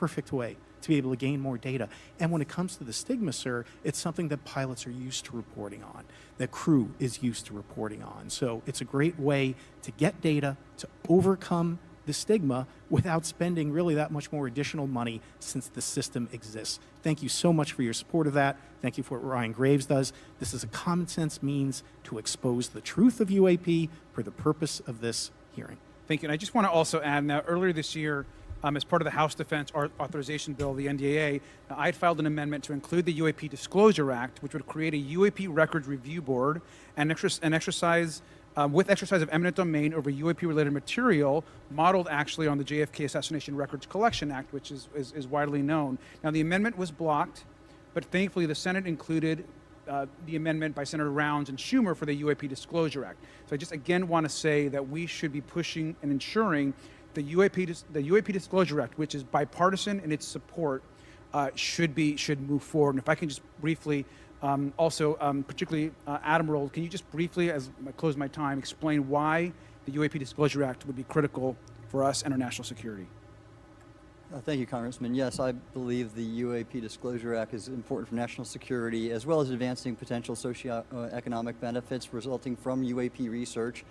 perfect way to be able to gain more data. And when it comes to the stigma, sir, it's something that pilots are used to reporting on, that crew is used to reporting on. So it's a great way to get data, to overcome the stigma without spending really that much more additional money since the system exists. Thank you so much for your support of that. Thank you for what Ryan Graves does. This is a common sense means to expose the truth of UAP for the purpose of this hearing. Thank you. And I just want to also add now, earlier this year, as part of the House Defense Authorization Bill, the NDAA, I had filed an amendment to include the UAP Disclosure Act, which would create a UAP Records Review Board and exercise with exercise of eminent domain over UAP-related material, modeled actually on the JFK Assassination Records Collection Act, which is widely known. Now, the amendment was blocked, but thankfully the Senate included the amendment by Senator Rounds and Schumer for the UAP Disclosure Act. So I just again want to say that we should be pushing and ensuring the UAP Disclosure Act, which is bipartisan in its support, should move forward. And if I can just briefly, particularly Admiral, can you just briefly, as I close my time, explain why the UAP Disclosure Act would be critical for us and our national security? Thank you, Congressman. Yes, I believe the UAP Disclosure Act is important for national security, as well as advancing potential socioeconomic benefits resulting from UAP research,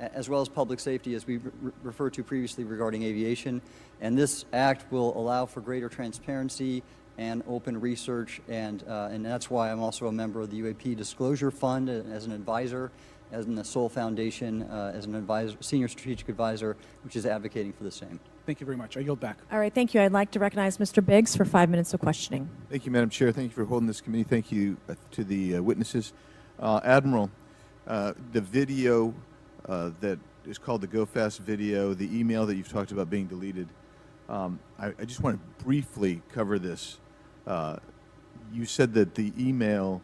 as well as public safety, as we referred to previously regarding aviation. And this act will allow for greater transparency and open research, and that's why I'm also a member of the UAP Disclosure Fund as an advisor, as in the Sol Foundation, as an advisor, senior strategic advisor, which is advocating for the same. Thank you very much. I yield back. All right, thank you. I'd like to recognize Mr. Biggs for 5 minutes of questioning. Thank you, Madam Chair. Thank you for holding this committee. Thank you to the witnesses. Admiral, the video that is called the Go Fast video, the email that you've talked about being deleted, I just want to briefly cover this. You said that the email,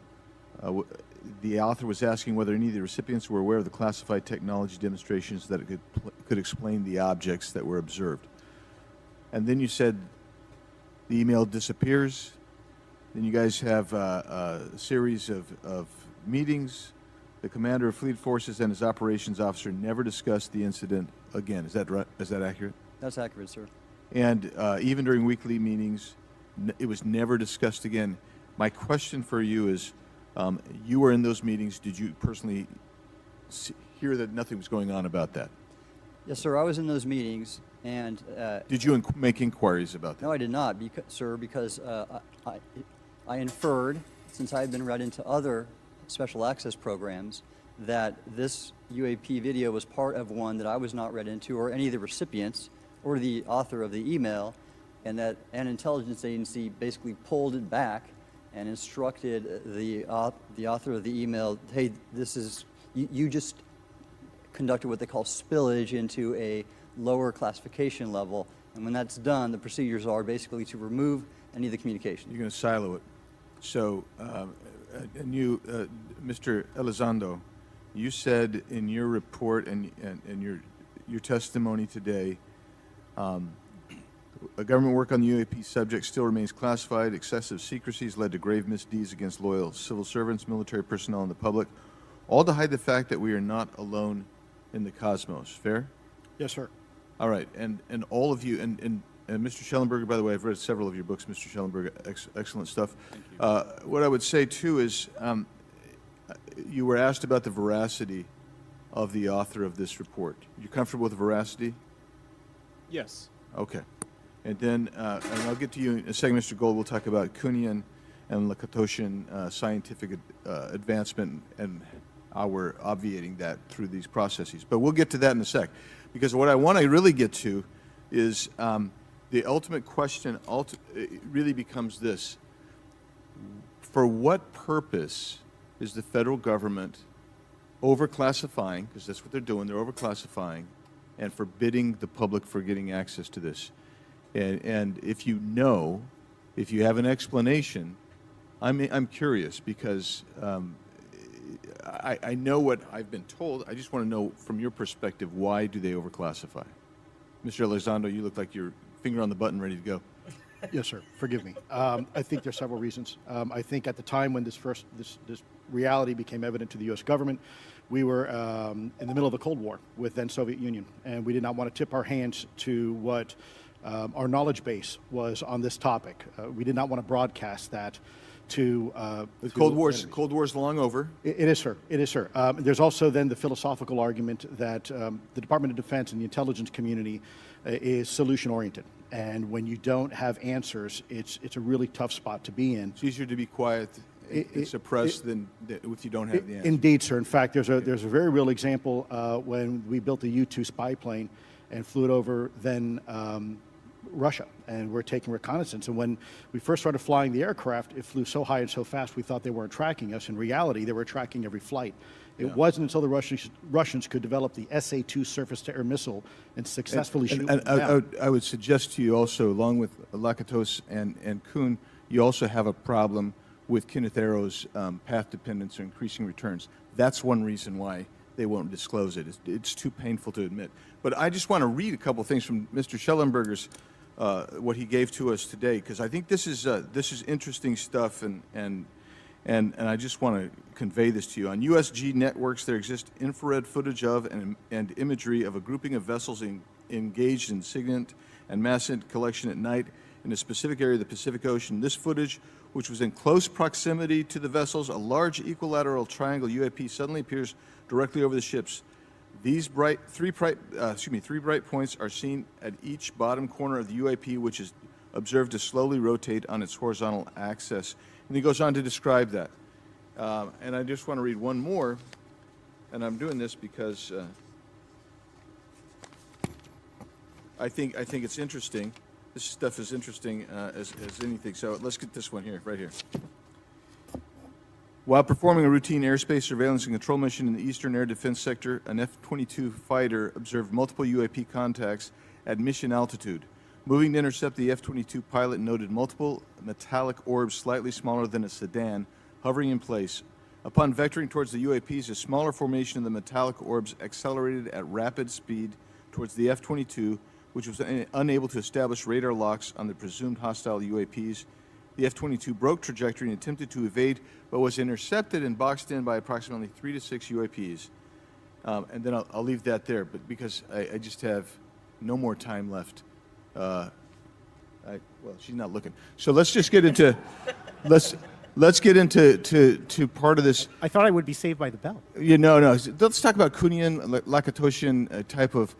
the author was asking whether any of the recipients were aware of the classified technology demonstrations that it could explain the objects that were observed. And then you said the email disappears. Then you guys have a series of meetings. The commander of fleet forces and his operations officer never discussed the incident again. Is that right? Is that accurate? That's accurate, sir. And even during weekly meetings, it was never discussed again. My question for you is, you were in those meetings. Did you personally hear that nothing was going on about that? Yes, sir. I was in those meetings, and did you make inquiries about that? No, I did not, sir, because I inferred, since I had been read into other special access programs, that this UAP video was part of one that I was not read into, or any of the recipients, or the author of the email, and that an intelligence agency basically pulled it back and instructed the author of the email, hey, this is, you just conducted what they call spillage into a lower classification level, and when that's done, the procedures are basically to remove any of the communication. You're going to silo it. So, and you, Mr. Elizondo, you said in your report and your testimony today, a government work on the UAP subject still remains classified. Excessive secrecy has led to grave misdeeds against loyal civil servants, military personnel, and the public, all to hide the fact that we are not alone in the cosmos. Fair? Yes, sir. All right. And all of you, and Mr. Schellenberger, by the way, I've read several of your books, Mr. Schellenberger, excellent stuff. Thank you. What I would say, too, is you were asked about the veracity of the author of this report. You comfortable with the veracity? Yes. Okay. And then, and I'll get to you in a second, Mr. Gold. We'll talk about Kuhnian and Lakatoshian scientific advancement and how we're obviating that through these processes. But we'll get to that in a sec. Because what I want to really get to is the ultimate question it really becomes this. For what purpose is the federal government overclassifying, because that's what they're doing, they're overclassifying, and forbidding the public for getting access to this? And if you know, if you have an explanation, I'm curious, because I know what I've been told. I just want to know from your perspective, why do they overclassify? Mr. Elizondo, you look like you're finger on the button, ready to go. Yes, sir. Forgive me. I think there's several reasons. I think at the time when this reality became evident to the U.S. government, we were in the middle of the Cold War with then Soviet Union, and we did not want to tip our hands to what our knowledge base was on this topic. We did not want to broadcast that to The to Cold War's enemies. long over. It is, sir. It is, sir. There's also then the philosophical argument that the Department of Defense and the intelligence community is solution-oriented. And when you don't have answers, it's a really tough spot to be in. It's easier to be quiet and suppressed than if you don't have the answer. Indeed, sir. In fact, there's a very real example when we built the U-2 spy plane and flew it over then Russia, and we're taking reconnaissance. And when we first started flying the aircraft, it flew so high and so fast we thought they weren't tracking us. In reality, they were tracking every flight. It wasn't until the Russians could develop the SA-2 surface-to-air missile and successfully shoot them down. I would suggest to you also, along with Lakatos and Kuhn, you also have a problem with Kenneth Arrow's path dependence or increasing returns. That's one reason why they won't disclose it. It's too painful to admit. But I just want to read a couple things from Mr. Schellenberger's, what he gave to us today, because I think this is interesting stuff, and I just want to convey this to you. On USG networks, there exists infrared footage of and imagery of a grouping of vessels engaged in SIGINT and massive collection at night in a specific area of the Pacific Ocean. This footage, which was in close proximity to the vessels, a large equilateral triangle UAP suddenly appears directly over the ships. These three bright points are seen at each bottom corner of the UAP, which is observed to slowly rotate on its horizontal axis. And he goes on to describe that. And I just want to read one more, and I'm doing this because I think it's interesting. This stuff is interesting as anything. So let's get this one here, right here. While performing a routine airspace surveillance and control mission in the Eastern Air Defense Sector, an F-22 fighter observed multiple UAP contacts at mission altitude. Moving to intercept, the F-22 pilot noted multiple metallic orbs slightly smaller than a sedan hovering in place. Upon vectoring towards the UAPs, a smaller formation of the metallic orbs accelerated at rapid speed towards the F-22, which was unable to establish radar locks on the presumed hostile UAPs. The F-22 broke trajectory and attempted to evade, but was intercepted and boxed in by approximately 3 to 6 UAPs. And then I'll leave that there, but because I just have no more time left. Well, she's not looking. So let's just get into let's get into part of this. I thought I would be saved by the bell. No. Let's talk about Kuhnian, Lakatoshian type of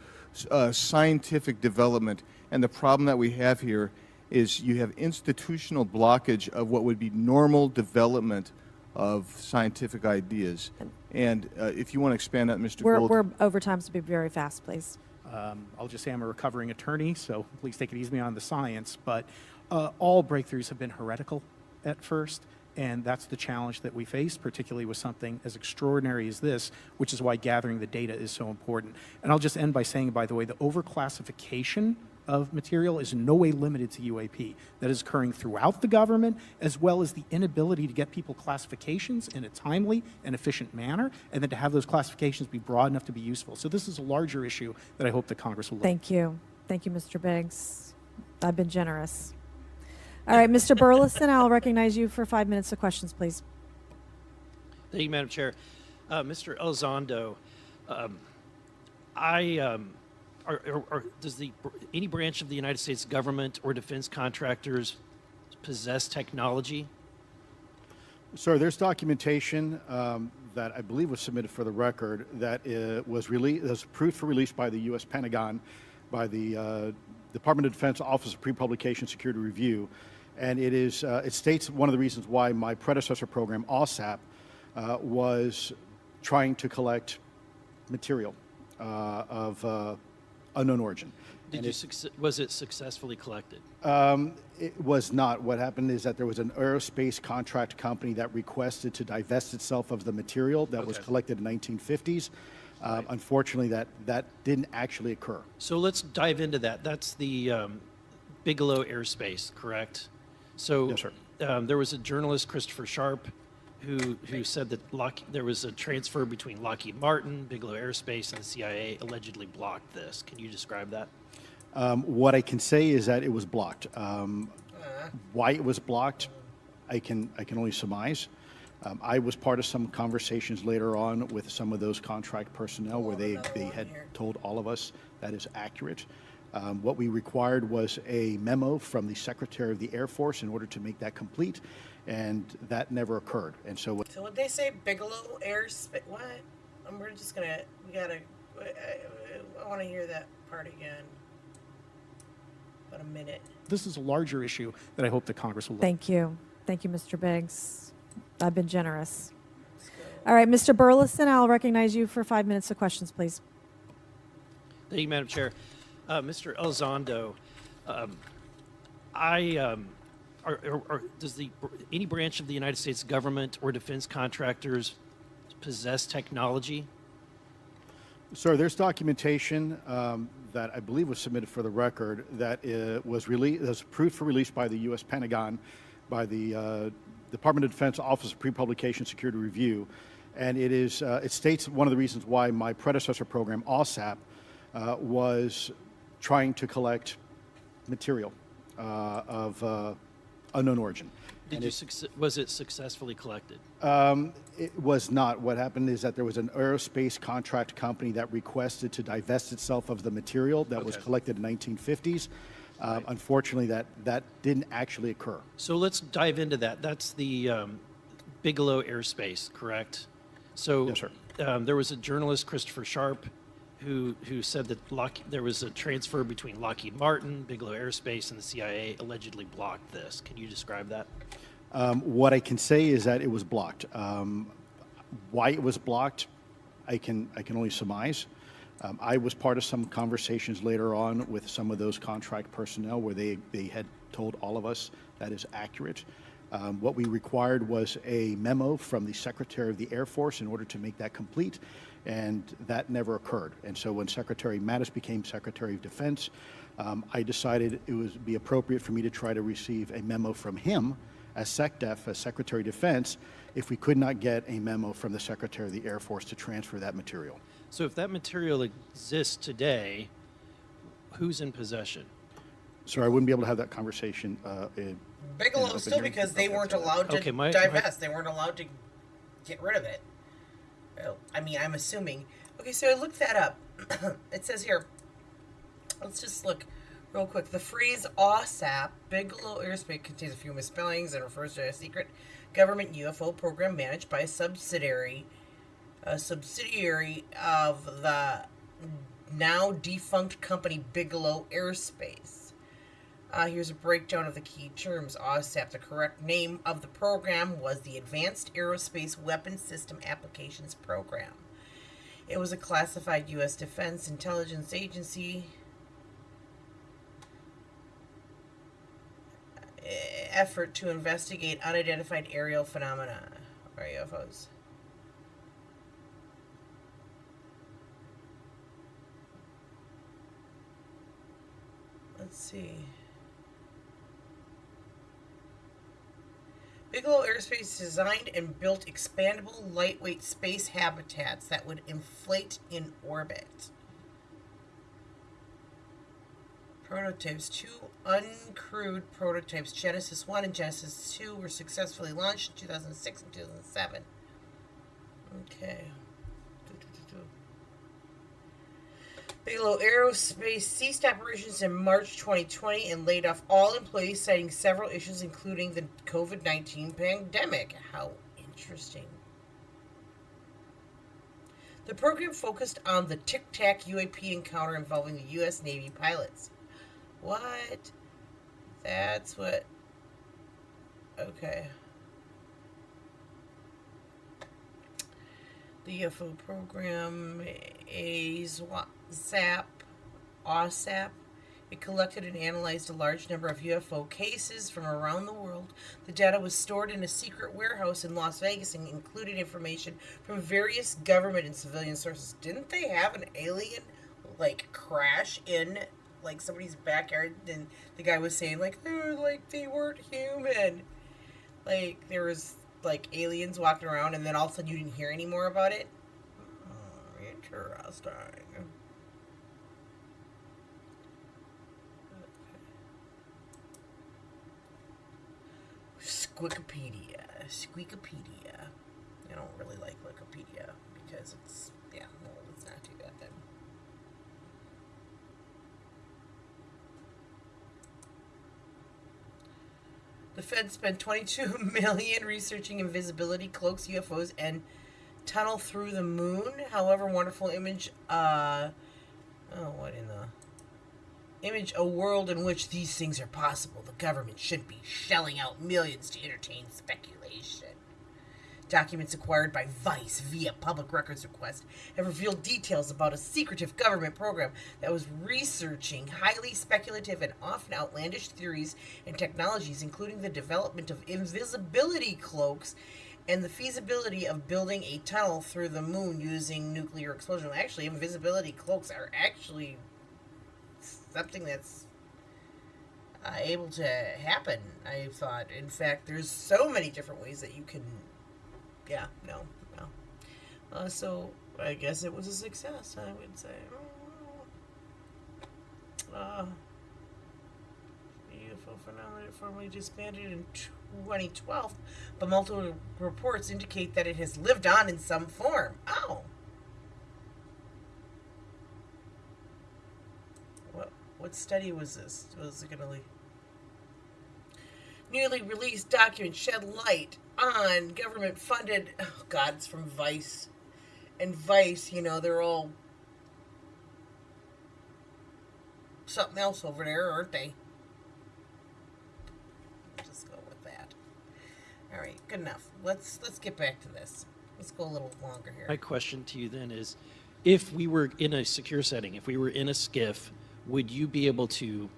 scientific development. And the problem that we have here is you have institutional blockage of what would be normal development of scientific ideas. And if you want to expand that, Mr. Gould. We're over time, so be very fast, please. I'll just say I'm a recovering attorney, so please take it easy on the science. But all breakthroughs have been heretical at first, and that's the challenge that we face, particularly with something as extraordinary as this, which is why gathering the data is so important. And I'll just end by saying, by the way, the overclassification of material is in no way limited to UAP. That is occurring throughout the government, as well as the inability to get people classifications in a timely and efficient manner, and then to have those classifications be broad enough to be useful. So this is a larger issue that I hope that Congress will look at. Thank you. Thank you, Mr. Biggs. I've been generous. All right, Mr. Burleson, I'll recognize you for 5 minutes of questions, please. Thank you, Madam Chair. Mr. Elizondo, does any branch of the United States government or defense contractors possess technology? Sir, there's documentation that I believe was submitted for the record that was approved for release by the U.S. Pentagon, by the Department of Defense Office of Pre-Publication Security Review, and it states one of the reasons why my predecessor program, OSAP, was trying to collect material of unknown origin. Was it successfully collected? It was not. What happened is that there was an aerospace contract company that requested to divest itself of the material that was collected in the 1950s. Right. Unfortunately, that didn't actually occur. So let's dive into that. That's the Bigelow Airspace, correct? So yes, sir. There was a journalist, Christopher Sharp, who said that there was a transfer between Lockheed Martin, Bigelow Aerospace, and the CIA allegedly blocked this. Can you describe that? What I can say is that it was blocked. Why it was blocked, I can only surmise. I was part of some conversations later on with some of those contract personnel where they had told all of us that is accurate. What we required was a memo from the Secretary of the Air Force in order to make that complete, and that never occurred. And so So would they say Bigelow Airspace? What? We're just gonna. We gotta. I want to hear that part again. About a minute. This is a larger issue that I hope that Congress will look. Thank you. Thank you, Mr. Biggs. I've been generous. All right, Mr. Burleson, I'll recognize you for 5 minutes of questions, please. Thank you, Madam Chair. Mr. Elizondo, does any branch of the United States government or defense contractors possess technology? Sir, there's documentation that I believe was submitted for the record that was approved for release by the U.S. Pentagon, by the Department of Defense Office of Pre-Publication Security Review, and it states one of the reasons why my predecessor program, OSAP, was trying to collect material of unknown origin. Was it successfully collected? It was not. What happened is that there was an aerospace contract company that requested to divest itself of the material that was collected in the 1950s. Unfortunately, that didn't actually occur. So let's dive into that. That's the Bigelow Airspace, correct? So Yes, sir. There was a journalist, Christopher Sharp, who said that there was a transfer between Lockheed Martin, Bigelow Airspace, and the CIA allegedly blocked this. Can you describe that? What I can say is that it was blocked. Why it was blocked, I can only surmise. I was part of some conversations later on with some of those contract personnel where they had told all of us that is accurate. What we required was a memo from the Secretary of the Air Force in order to make that complete, and that never occurred. And so when Secretary Mattis became Secretary of Defense, I decided it would be appropriate for me to try to receive a memo from him as SecDef, as Secretary of Defense, if we could not get a memo from the Secretary of the Air Force to transfer that material. So if that material exists today, who's in possession? Sir, I wouldn't be able to have that conversation. Bigelow open still hearing. because they weren't allowed to Okay, my- divest. They weren't allowed to get rid of it. Well, I mean, I'm assuming. Okay, so I looked that up. It says here. Let's just look real quick. The phrase OSAP, Bigelow Airspace, contains a few misspellings and refers to a secret government UFO program managed by a subsidiary of the now defunct company Bigelow Airspace. Here's a breakdown of the key terms. OSAP, the correct name of the program, was the Advanced Aerospace Weapons System Applications Program. It was a classified U.S. Defense Intelligence Agency effort to investigate unidentified aerial phenomena, or UFOs. Let's see. Bigelow Airspace designed and built expandable, lightweight space habitats that would inflate in orbit. Prototypes. 2 uncrewed prototypes, Genesis 1 and Genesis 2, were successfully launched in 2006 and 2007. Okay. Bigelow Aerospace ceased operations in March 2020 and laid off all employees, citing several issues, including the COVID-19 pandemic. How interesting. The program focused on the Tic Tac UAP encounter involving the U.S. Navy pilots. What? That's what... Okay. The UFO program, OSAP. It collected and analyzed a large number of UFO cases from around the world. The data was stored in a secret warehouse in Las Vegas and included information from various government and civilian sources. Didn't they have an alien, crash in, somebody's backyard? And the guy was saying, they weren't human. There was, aliens walking around, and then all of a sudden you didn't hear any more about it? Oh, interesting. Squeakopedia. I don't really like Wikipedia because it's, let's not do that then. The Fed spent $22 million researching invisibility cloaks, UFOs, and tunnel through the moon. However, wonderful image. What in the image? A world in which these things are possible. The government shouldn't be shelling out millions to entertain speculation. Documents acquired by Vice via public records request have revealed details about a secretive government program that was researching highly speculative and often outlandish theories and technologies, including the development of invisibility cloaks and the feasibility of building a tunnel through the moon using nuclear explosion. Actually, invisibility cloaks are actually something that's able to happen, I thought. In fact, there's so many different ways that you can... Yeah, no. So, I guess it was a success, I would say. The UFO phenomenon formally disbanded in 2012, but multiple reports indicate that it has lived on in some form. Oh. What study was this? Was it going to leave? Newly released documents shed light on government-funded... Oh, God, it's from Vice. And Vice, they're all something else over there, aren't they? Just go with that. All right, good enough. Let's get back to this. Let's go a little longer here. My question to you then is, if we were in a secure setting, if we were in a SCIF, would you be able to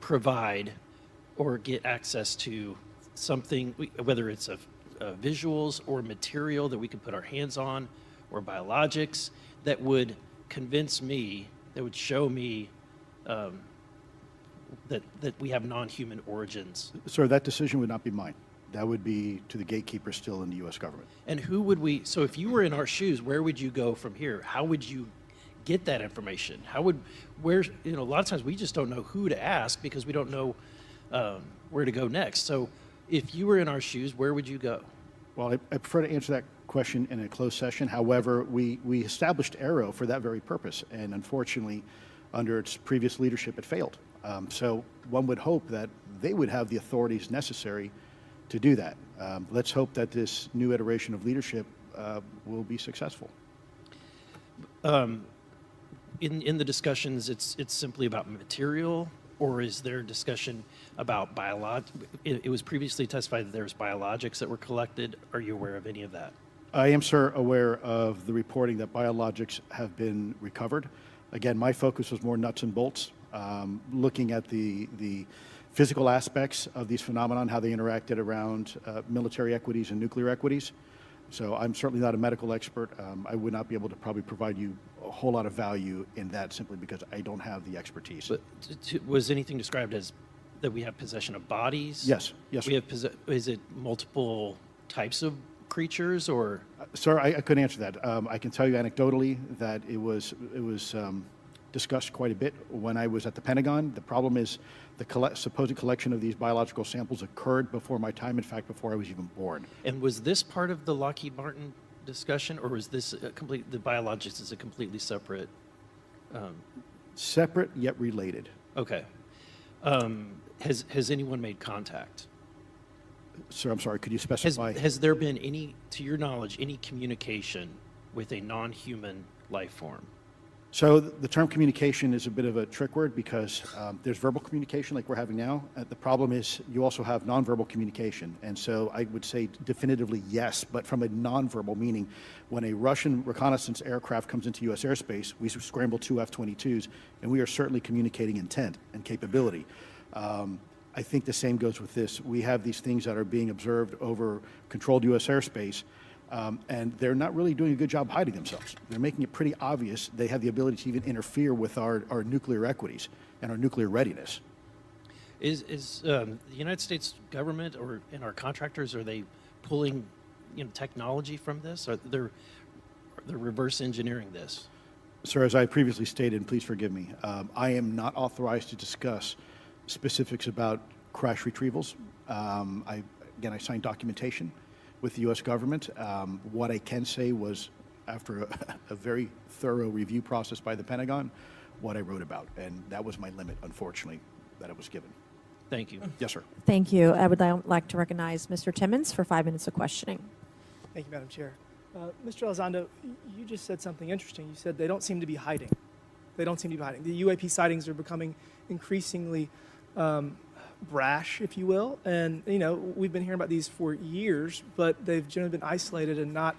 provide or get access to something, whether it's visuals or material that we could put our hands on, or biologics, that would convince me, that would show me that we have non-human origins? Sir, that decision would not be mine. That would be to the gatekeeper still in the U.S. government. And who would we, so if you were in our shoes, where would you go from here? How would you get that information? A lot of times we just don't know who to ask because we don't know where to go next. So if you were in our shoes, where would you go? Well, I prefer to answer that question in a closed session. However, we established ARROW for that very purpose, and unfortunately, under its previous leadership, it failed. So one would hope that they would have the authorities necessary to do that. Let's hope that this new iteration of leadership will be successful. In the discussions, it's simply about material, or is there discussion about it was previously testified that there's biologics that were collected. Are you aware of any of that? I am, sir, aware of the reporting that biologics have been recovered. Again, my focus was more nuts and bolts, looking at the physical aspects of these phenomena, how they interacted around military equities and nuclear equities. So I'm certainly not a medical expert. I would not be able to probably provide you a whole lot of value in that simply because I don't have the expertise. But was anything described as that we have possession of bodies? Yes. We have is it multiple types of creatures, or? Sir, I couldn't answer that. I can tell you anecdotally that it was discussed quite a bit when I was at the Pentagon. The problem is the supposed collection of these biological samples occurred before my time, in fact, before I was even born. And was this part of the Lockheed Martin discussion, or was this the biologics is a completely separate? Separate yet related. Okay. Has anyone made contact? Sir, I'm sorry, could you specify? Has there been any, to your knowledge, any communication with a non-human life form? So the term communication is a bit of a trick word because there's verbal communication like we're having now. The problem is you also have nonverbal communication. And so I would say definitively yes, but from a nonverbal meaning, when a Russian reconnaissance aircraft comes into U.S. airspace, we scramble 2 F-22s, and we are certainly communicating intent and capability. I think the same goes with this. We have these things that are being observed over controlled U.S. airspace, and they're not really doing a good job hiding themselves. They're making it pretty obvious they have the ability to even interfere with our nuclear equities and our nuclear readiness. Is the United States government and our contractors, are they pulling technology from this? Are they're reverse engineering this? Sir, as I previously stated, and please forgive me, I am not authorized to discuss specifics about crash retrievals. I signed documentation with the U.S. government. What I can say was, after a very thorough review process by the Pentagon, what I wrote about. And that was my limit, unfortunately, that I was given. Thank you. Yes, sir. Thank you. I would like to recognize Mr. Timmons for 5 minutes of questioning. Thank you, Madam Chair. Mr. Elizondo, you just said something interesting. You said they don't seem to be hiding. They don't seem to be hiding. The UAP sightings are becoming increasingly brash, if you will. And, you know, we've been hearing about these for years, but they've generally been isolated and not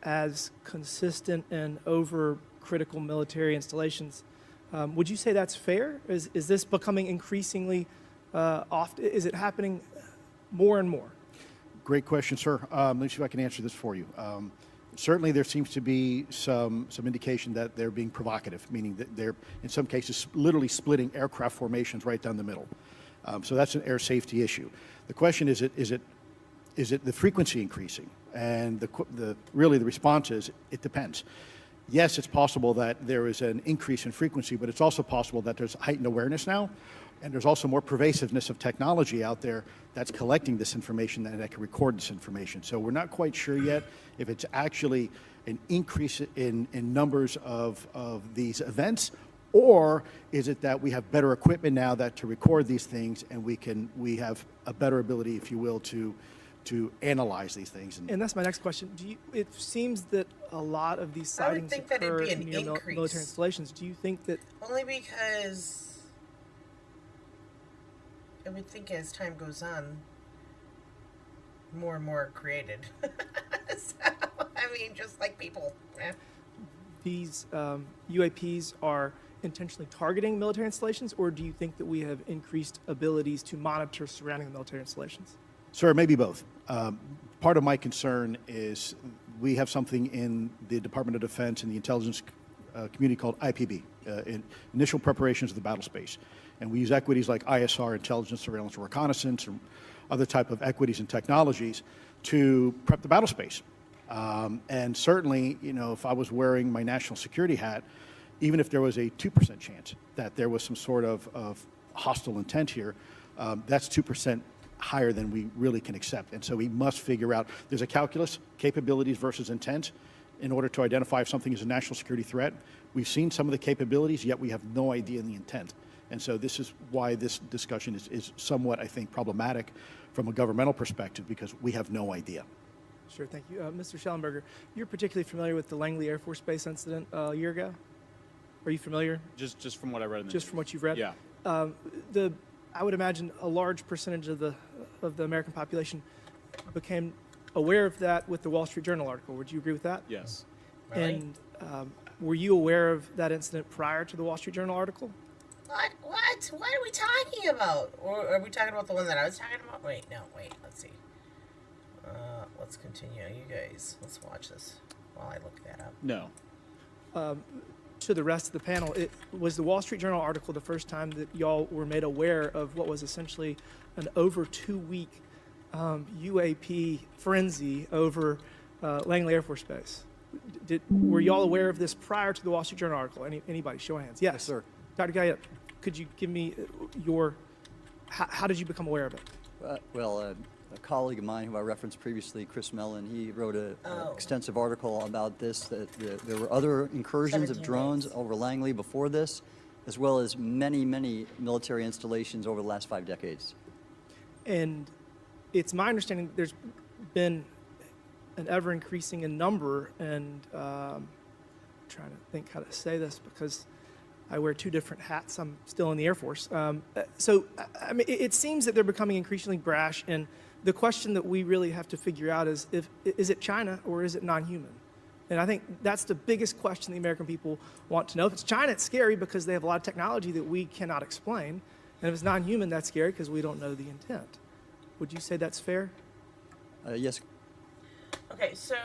as consistent and over critical military installations. Would you say that's fair? Is this becoming increasingly often? Is it happening more and more? Great question, sir. Let me see if I can answer this for you. Certainly, there seems to be some indication that they're being provocative, meaning that they're, in some cases, literally splitting aircraft formations right down the middle. So that's an air safety issue. The question is it the frequency increasing? And really the response is it depends. Yes, it's possible that there is an increase in frequency, but it's also possible that there's heightened awareness now, and there's also more pervasiveness of technology out there that's collecting this information and that can record this information. So we're not quite sure yet if it's actually an increase in numbers of these events, or is it that we have better equipment now that to record these things, and we have a better ability, if you will, to analyze these things. And that's my next question. It seems that a lot of these I would sightings think that it'd occur be an near increase. military installations. Do you think that Only because I would think as time goes on, more and more are created. So, I mean, just like people. Yeah. these UAPs are intentionally targeting military installations, or do you think that we have increased abilities to monitor surrounding the military installations? Sir, maybe both. Part of my concern is we have something in the Department of Defense and the intelligence community called IPB, Initial Preparations of the Battle Space. And we use equities like ISR, intelligence, surveillance, and reconnaissance, or other type of equities and technologies to prep the battle space. And certainly, you know, if I was wearing my national security hat, even if there was a 2% chance that there was some sort of hostile intent here, that's 2% higher than we really can accept. And so we must figure out, there's a calculus, capabilities versus intent, in order to identify if something is a national security threat. We've seen some of the capabilities, yet we have no idea the intent. And so this is why this discussion is somewhat, I think, problematic from a governmental perspective, because we have no idea. Sure, thank you. Mr. Schellenberger, you're particularly familiar with the Langley Air Force Base incident a year ago? Are you familiar? Just from what I read in the Just news. from what you've read? Yeah. I would imagine a large percentage of the American population became aware of that with the Wall Street Journal article. Would you agree with that? Yes. Really? And were you aware of that incident prior to the Wall Street Journal article? What? What? What are we talking about? Or are we talking about the one that I was talking about? Wait, no, wait. Let's see. Let's continue. You guys, let's watch this while I look that up. No. To the rest of the panel, it was the Wall Street Journal article the first time that y'all were made aware of what was essentially an over 2-week UAP frenzy over Langley Air Force Base. Were y'all aware of this prior to the Wall Street Journal article? Anybody? Show of hands. Yes, sir. Dr. Guyette, could you give me how did you become aware of it? A colleague of mine who I referenced previously, Chris Mellon, he wrote an extensive article about this, that there were other incursions of 17 drones days. over Langley before this, as well as many, many military installations over the last 5 decades. And it's my understanding that there's been an ever increasing in number, and I'm trying to think how to say this because I wear 2 different hats. I'm still in the Air Force. So, I mean, it seems that they're becoming increasingly brash, and the question that we really have to figure out is is it China or is it non-human? And I think that's the biggest question the American people want to know. If it's China, it's scary because they have a lot of technology that we cannot explain. And if it's non-human, that's scary because we don't know the intent. Would you say that's fair? Yes. Okay, so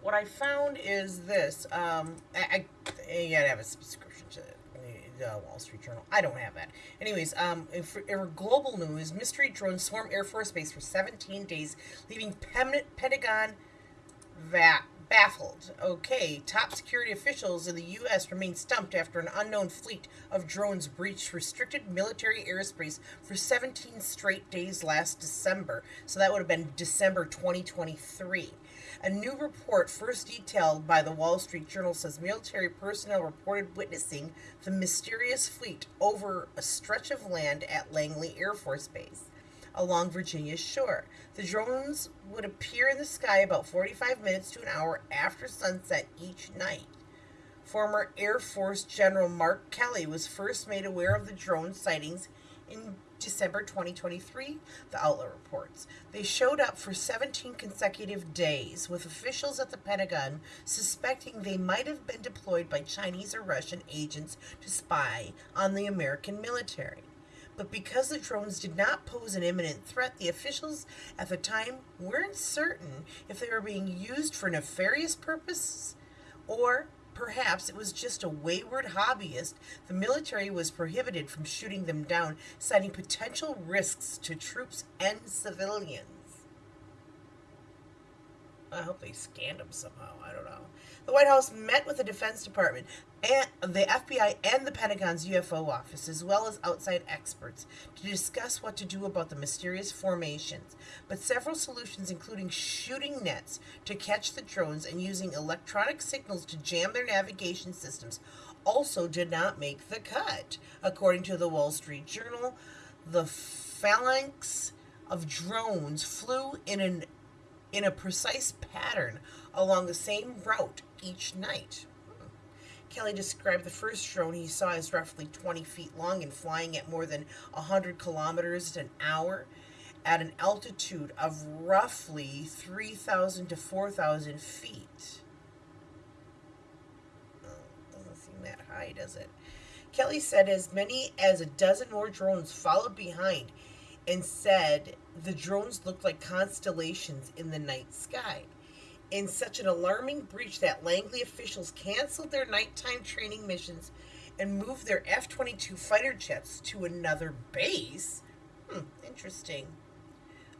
what I found is this. You gotta have a subscription to the Wall Street Journal. I don't have that. Anyways, for global news, mystery drones swarm Air Force Base for 17 days, leaving Pentagon Baffled. Okay, top security officials in the U.S. remain stumped after an unknown fleet of drones breached restricted military airspace for 17 straight days last December. So that would have been December 2023. A new report, first detailed by the Wall Street Journal, says military personnel reported witnessing the mysterious fleet over a stretch of land at Langley Air Force Base along Virginia's shore. The drones would appear in the sky about 45 minutes to an hour after sunset each night. Former Air Force General Mark Kelly was first made aware of the drone sightings in December 2023, the outlet reports. They showed up for 17 consecutive days, with officials at the Pentagon suspecting they might have been deployed by Chinese or Russian agents to spy on the American military. But because the drones did not pose an imminent threat, the officials at the time weren't certain if they were being used for nefarious purposes or perhaps it was just a wayward hobbyist. The military was prohibited from shooting them down, citing potential risks to troops and civilians. I hope they scanned them somehow. I don't know. The White House met with the Defense Department, and the FBI, and the Pentagon's UFO office, as well as outside experts, to discuss what to do about the mysterious formations. But several solutions, including shooting nets to catch the drones and using electronic signals to jam their navigation systems, also did not make the cut. According to the Wall Street Journal, the phalanx of drones flew in a precise pattern along the same route each night. Kelly described the first drone he saw as roughly 20 feet long and flying at more than 100 kilometers an hour at an altitude of roughly 3,000 to 4,000 feet. Doesn't seem that high, does it? Kelly said as many as a dozen more drones followed behind and said the drones looked like constellations in the night sky. In such an alarming breach that Langley officials canceled their nighttime training missions and moved their F-22 fighter jets to another base. Interesting.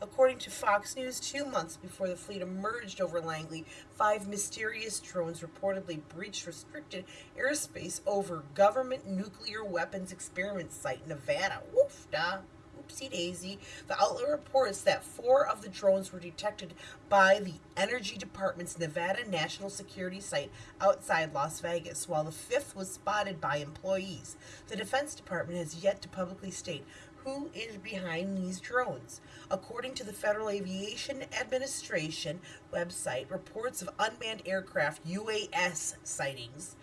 According to Fox News, 2 months before the fleet emerged over Langley, 5 mysterious drones reportedly breached restricted airspace over government nuclear weapons experiment site, Nevada. Oof-da. Oopsie daisy. The outlet reports that 4 of the drones were detected by the Energy Department's Nevada National Security Site outside Las Vegas, while the 5th was spotted by employees. The Defense Department has yet to publicly state who is behind these drones. According to the Federal Aviation Administration website, reports of unmanned aircraft UAS sightings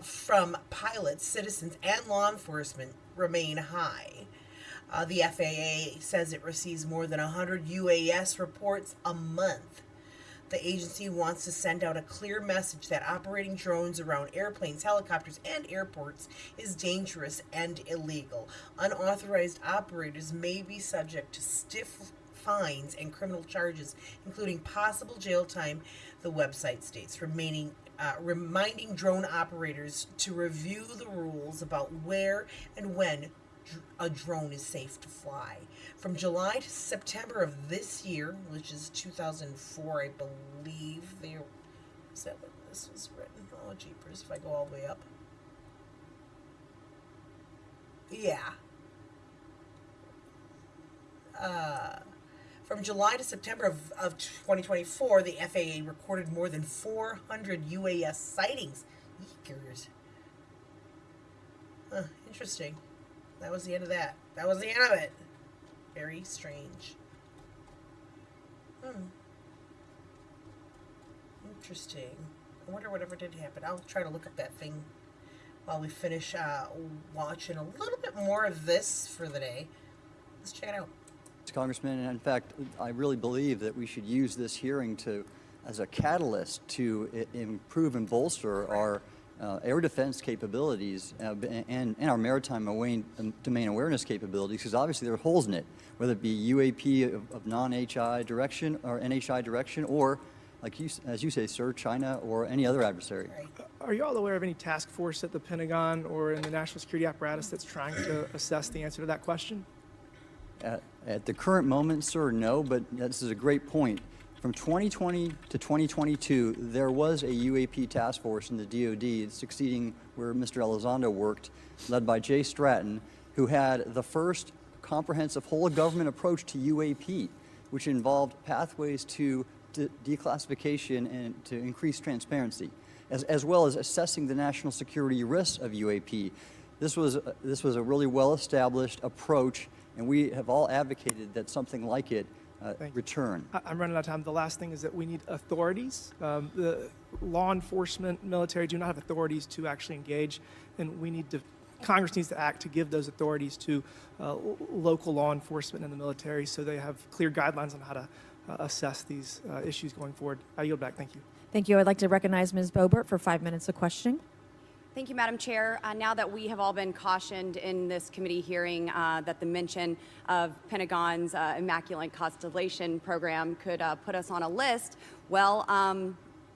from pilots, citizens, and law enforcement remain high. The FAA says it receives more than 100 UAS reports a month. The agency wants to send out a clear message that operating drones around airplanes, helicopters, and airports is dangerous and illegal. Unauthorized operators may be subject to stiff fines and criminal charges, including possible jail time, the website states, reminding drone operators to review the rules about where and when a drone is safe to fly. From July to September of this year, which is 2004, I believe, is that when this was written? Oh, jeepers, if I go all the way up. Yeah. From July to September of 2024, the FAA recorded more than 400 UAS sightings. Yeekers. Interesting. That was the end of that. That was the end of it. Very strange. Interesting. I wonder whatever did happen. I'll try to look up that thing while we finish watching a little bit more of this for the day. Let's check it out. Congressman, and in fact, I really believe that we should use this hearing as a catalyst to improve and bolster our air defense capabilities and our maritime domain awareness capabilities, because obviously there are holes in it, whether it be UAP of non-HI direction or NHI direction, or, like as you say, sir, China or any other adversary. Right. Are you all aware of any task force at the Pentagon or in the national security apparatus that's trying to assess the answer to that question? At the current moment, sir, no, but this is a great point. From 2020 to 2022, there was a UAP task force in the DoD succeeding where Mr. Elizondo worked, led by Jay Stratton, who had the first comprehensive whole-of-government approach to UAP, which involved pathways to declassification and to increase transparency, as well as assessing the national security risks of UAP. This was a really well-established approach, and we have all advocated that something like it return. I'm running out of time. The last thing is that we need authorities. The law enforcement, military do not have authorities to actually engage, and Congress needs to act to give those authorities to local law enforcement and the military so they have clear guidelines on how to assess these issues going forward. I yield back. Thank you. Thank you. I'd like to recognize Ms. Boebert for 5 minutes of questioning. Thank you, Madam Chair. Now that we have all been cautioned in this committee hearing that the mention of Pentagon's Immaculate Constellation program could put us on a list, well, I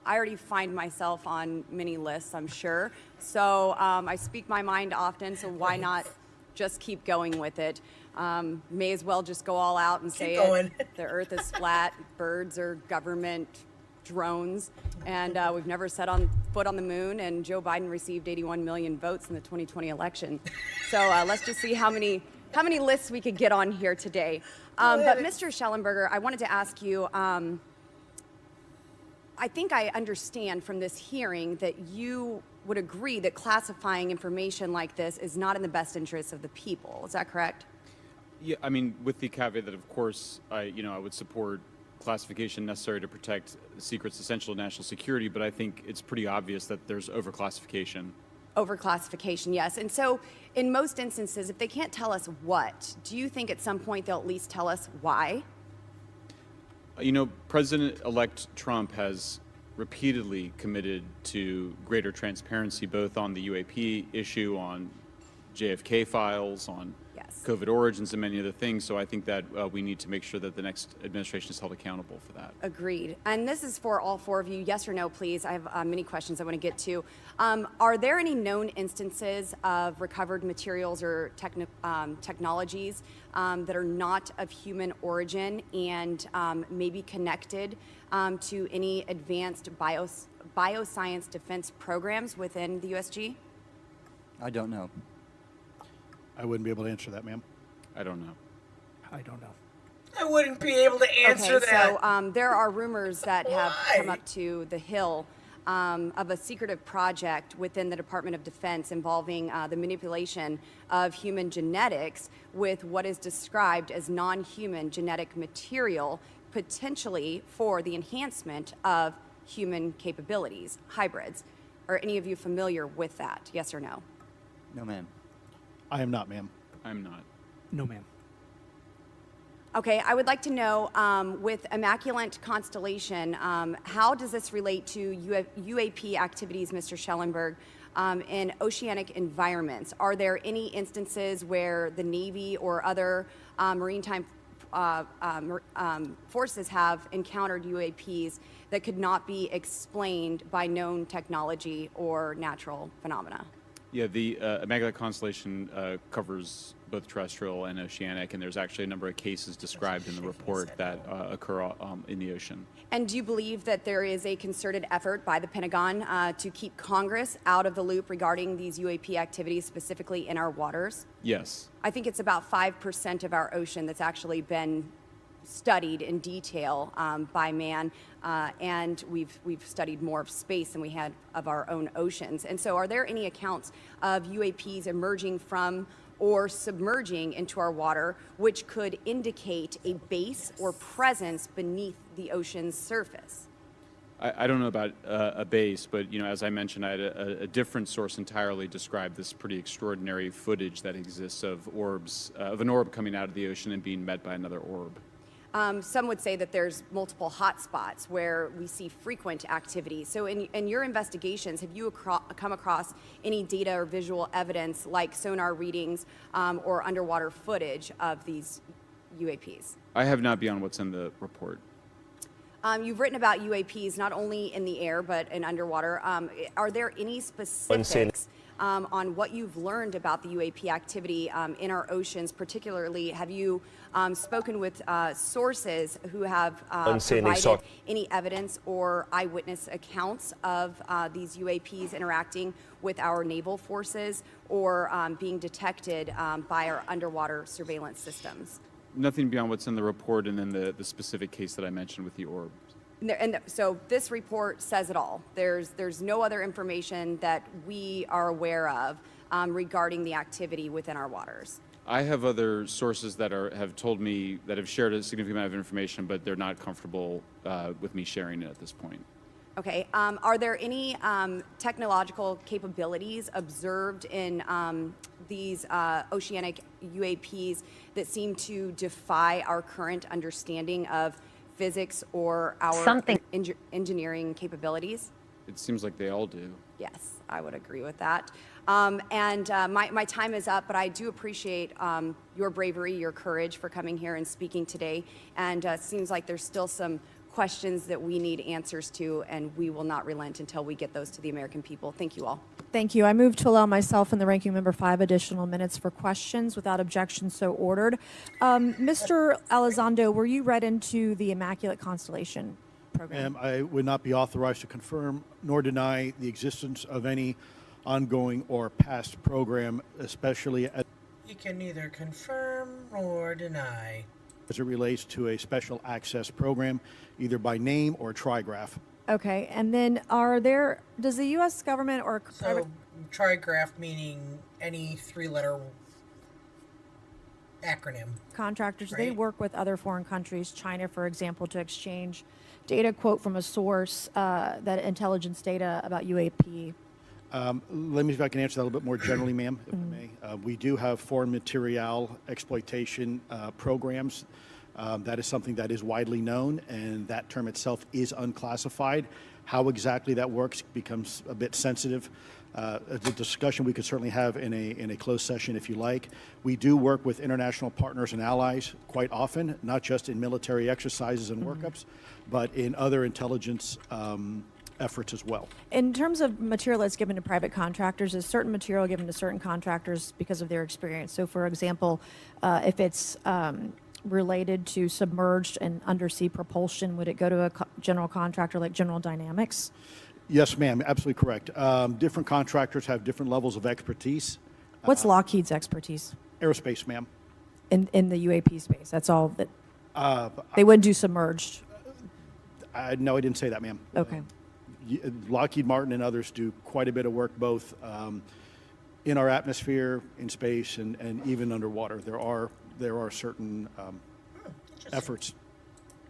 already find myself on many lists, I'm sure. So I speak my mind often, so why not just keep going with it? May as well just go all out and say it. The Earth is flat, birds are government drones, and we've never set foot on the moon, and Joe Biden received 81 million votes in the 2020 election. So let's just see how many lists we could get on here today. But Mr. Schellenberger, I wanted to ask you, I think I understand from this hearing that you would agree that classifying information like this is not in the best interest of the people. Is that correct? Yeah, I mean, with the caveat that, of course, I would support classification necessary to protect secrets essential to national security, but I think it's pretty obvious that there's overclassification. Overclassification, yes. And so in most instances, if they can't tell us what, do you think at some point they'll at least tell us why? President-elect Trump has repeatedly committed to greater transparency, both on the UAP issue, on JFK files, on COVID origins, and many other things. So I think that we need to make sure that the next administration is held accountable for that. Agreed. And this is for all four of you. Yes or no, please. I have many questions I want to get to. Are there any known instances of recovered materials or technologies that are not of human origin and maybe connected to any advanced bioscience defense programs within the USG? I don't know. I wouldn't be able to answer that, ma'am. I don't know. I don't know. I wouldn't be able to answer that. So there are rumors that have come up to the Hill of a secretive project within the Department of Defense involving the manipulation of human genetics with what is described as non-human genetic material, potentially for the enhancement of human capabilities, hybrids. Are any of you familiar with that? Yes or no? No, ma'am. I am not, ma'am. I'm not. No, ma'am. Okay, I would like to know, with Immaculate Constellation, how does this relate to UAP activities, Mr. Schellenberg, in oceanic environments? Are there any instances where the Navy or other maritime forces have encountered UAPs that could not be explained by known technology or natural phenomena? Yeah, the Immaculate Constellation covers both terrestrial and oceanic, and there's actually a number of cases described in the report that occur in the ocean. And do you believe that there is a concerted effort by the Pentagon to keep Congress out of the loop regarding these UAP activities, specifically in our waters? Yes. I think it's about 5% of our ocean that's actually been studied in detail by man, and we've studied more of space than we had of our own oceans. And so are there any accounts of UAPs emerging from or submerging into our water which could indicate a base or presence beneath the ocean's surface? I don't know about a base, but as I mentioned, I had a different source entirely describe this pretty extraordinary footage that exists of orbs, of an orb coming out of the ocean and being met by another orb. Some would say that there's multiple hotspots where we see frequent activity. So in your investigations, have you come across any data or visual evidence like sonar readings or underwater footage of these UAPs? I have not beyond what's in the report. You've written about UAPs not only in the air but in underwater. Are there any specifics on what you've learned about the UAP activity in our oceans. Particularly, have you spoken with sources who have provided any evidence or eyewitness accounts of these UAPs interacting with our naval forces or being detected by our underwater surveillance systems? Nothing beyond what's in the report and then the specific case that I mentioned with the orb. So this report says it all. There's no other information that we are aware of regarding the activity within our waters. I have other sources that have told me that have shared a significant amount of information, but they're not comfortable with me sharing it at this point. Okay. Are there any technological capabilities observed in these oceanic UAPs that seem to defy our current understanding of physics or our engineering capabilities? It seems like they all do. Yes, I would agree with that. My time is up, but I do appreciate your bravery, your courage for coming here and speaking today. And it seems like there's still some questions that we need answers to, and we will not relent until we get those to the American people. Thank you all. Thank you. I move to allow myself and the ranking member 5 additional minutes for questions without objection, so ordered. Mr. Elizondo, were you read into the Immaculate Constellation program? I would not be authorized to confirm nor deny the existence of any ongoing or past program, especially You can neither confirm nor deny. as it relates to a special access program, either by name or trigraph. Okay, and then does the U.S. government or private So, trigraph meaning any three-letter acronym. contractors, do they Right. work with other foreign countries, China, for example, to exchange data, quote from a source, that intelligence data about UAP? Let me see if I can answer that a little bit more generally, ma'am, if I may. We do have foreign material exploitation programs. That is something that is widely known, and that term itself is unclassified. How exactly that works becomes a bit sensitive. It's a discussion we could certainly have in a closed session if you like. We do work with international partners and allies quite often, not just in military exercises and workups, but in other intelligence efforts as well. In terms of material that's given to private contractors, is certain material given to certain contractors because of their experience? So, for example, if it's related to submerged and undersea propulsion, would it go to a general contractor like General Dynamics? Yes, ma'am, absolutely correct. Different contractors have different levels of expertise. What's Lockheed's expertise Aerospace, ma'am. in the UAP space? That's all that they wouldn't do submerged. No, I didn't say that, ma'am. Okay. Lockheed Martin and others do quite a bit of work both in our atmosphere, in space, and even underwater. There are certain efforts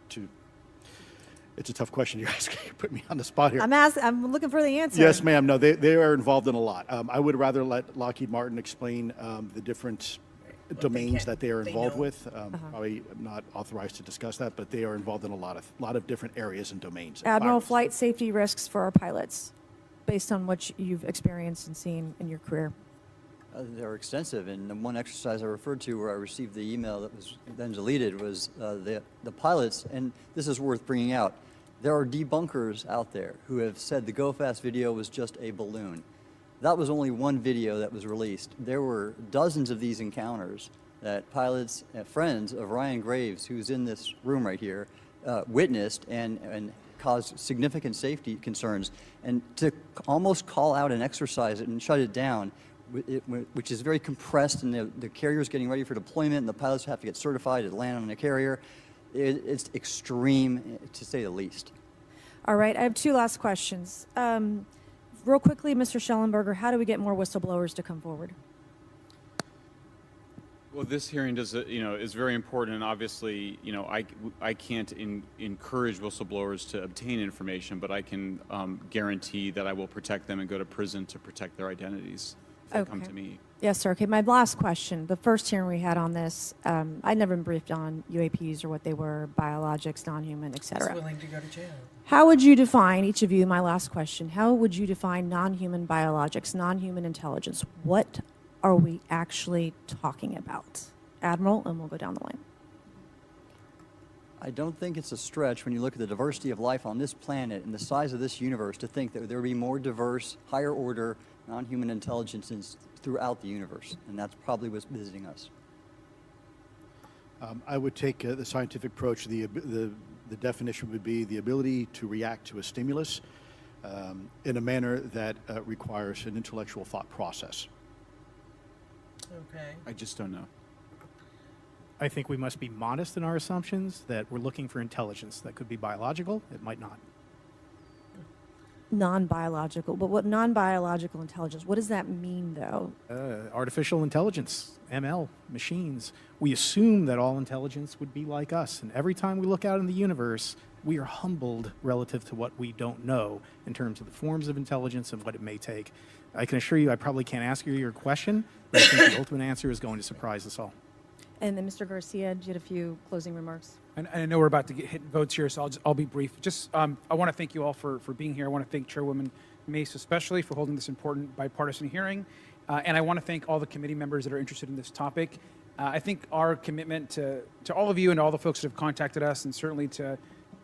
to. It's a tough question you're asking. You put me on the spot here. I'm looking for the answer. Yes, ma'am. No, they are involved in a lot. I would rather let Lockheed Martin explain the different domains that they are involved with. Probably not authorized to discuss that, but they are involved in a lot of different areas and domains. Admiral, Environments. flight safety risks for our pilots, based on what you've experienced and seen in your career. They're extensive, and the one exercise I referred to where I received the email that was then deleted was the pilots, and this is worth bringing out. There are debunkers out there who have said the Go Fast video was just a balloon. That was only one video that was released. There were dozens of these encounters that pilots and friends of Ryan Graves, who's in this room right here, witnessed and caused significant safety concerns. And to almost call out and exercise it and shut it down, which is very compressed, and the carrier's getting ready for deployment, and the pilots have to get certified to land on a carrier. It's extreme, to say the least. All right, I have two last questions. Real quickly, Mr. Schellenberger, how do we get more whistleblowers to come forward? Well, this hearing is very important, and obviously, I can't encourage whistleblowers to obtain information, but I can guarantee that I will protect them and go to prison to protect their identities if they come to me. Yes, sir. Okay, my last question. The first hearing we had on this, I'd never been briefed on UAPs or what they were, biologics, non-human, et Who's cetera. willing to go to jail? How would you define, each of you, my last question, how would you define non-human biologics, non-human intelligence? What are we actually talking about? Admiral, and we'll go down the line. I don't think it's a stretch when you look at the diversity of life on this planet and the size of this universe to think that there would be more diverse, higher order, non-human intelligences throughout the universe. And that's probably what's visiting us. I would take the scientific approach. The definition would be the ability to react to a stimulus in a manner that requires an intellectual thought process. Okay. I just don't know. I think we must be modest in our assumptions that we're looking for intelligence. That could be biological, it might not. Non-biological, but what non-biological intelligence, what does that mean though? Artificial intelligence, ML, machines. We assume that all intelligence would be like us. And every time we look out in the universe, we are humbled relative to what we don't know in terms of the forms of intelligence and what it may take. I can assure you I probably can't ask you your question, but I think the ultimate answer is going to surprise us all. And then Mr. Garcia, you had a few closing remarks. And I know we're about to hit votes here, so I'll be brief. Just, I want to thank you all for being here. I want to thank Chairwoman Mace especially for holding this important bipartisan hearing. And I want to thank all the committee members that are interested in this topic. I think our commitment to all of you and all the folks that have contacted us, and certainly to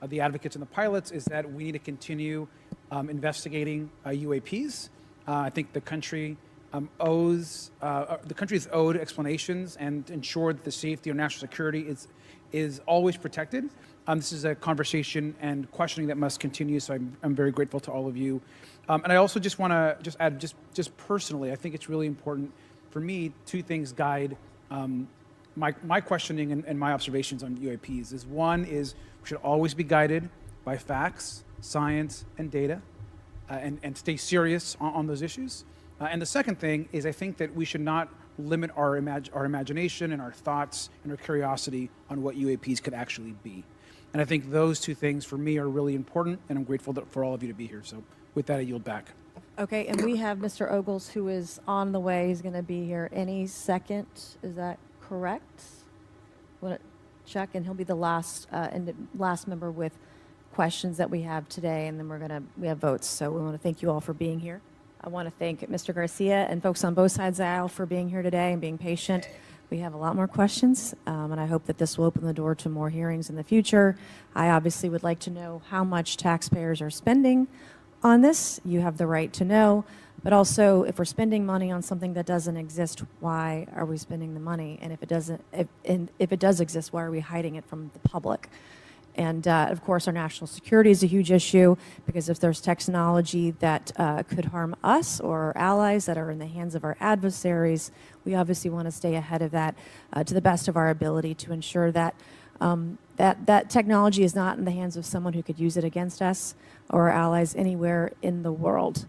the advocates and the pilots, is that we need to continue investigating UAPs. I think the country the country is owed explanations and ensure that the safety or national security is always protected. This is a conversation and questioning that must continue, so I'm very grateful to all of you. And I also just want to add, just personally, I think it's really important for me, two things guide my questioning and my observations on UAPs. One is we should always be guided by facts, science, and data, and stay serious on those issues. And the second thing is I think that we should not limit our imagination and our thoughts and our curiosity on what UAPs could actually be. And I think those two things for me are really important, and I'm grateful for all of you to be here. So with that, I yield back. Okay, and we have Mr. Ogles, who is on the way. He's going to be here any second. Is that correct? Want to check, and he'll be the last member with questions that we have today, and then we have votes. So we want to thank you all for being here. I want to thank Mr. Garcia and folks on both sides of the aisle for being here today and being patient. We have a lot more questions, and I hope that this will open the door to more hearings in the future. I obviously would like to know how much taxpayers are spending on this. You have the right to know, but also if we're spending money on something that doesn't exist, why are we spending the money? And if it does exist, why are we hiding it from the public? And of course, our national security is a huge issue, because if there's technology that could harm us or our allies that are in the hands of our adversaries, we obviously want to stay ahead of that to the best of our ability to ensure that that technology is not in the hands of someone who could use it against us or our allies anywhere in the world.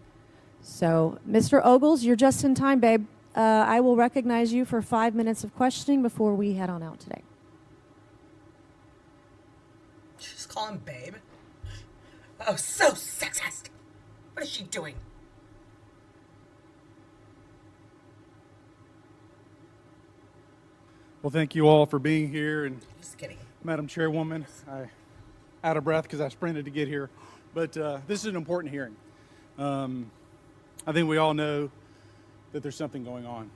So, Mr. Ogles, you're just in time, babe. I will recognize you for 5 minutes of questioning before we head on out today. Just call him babe. Oh, so sexist. What is she doing? Well, thank you all for being here, and Just kidding. Madam Chairwoman, I'm out of breath because I sprinted to get here, but this is an important hearing. I think we all know that there's something going on.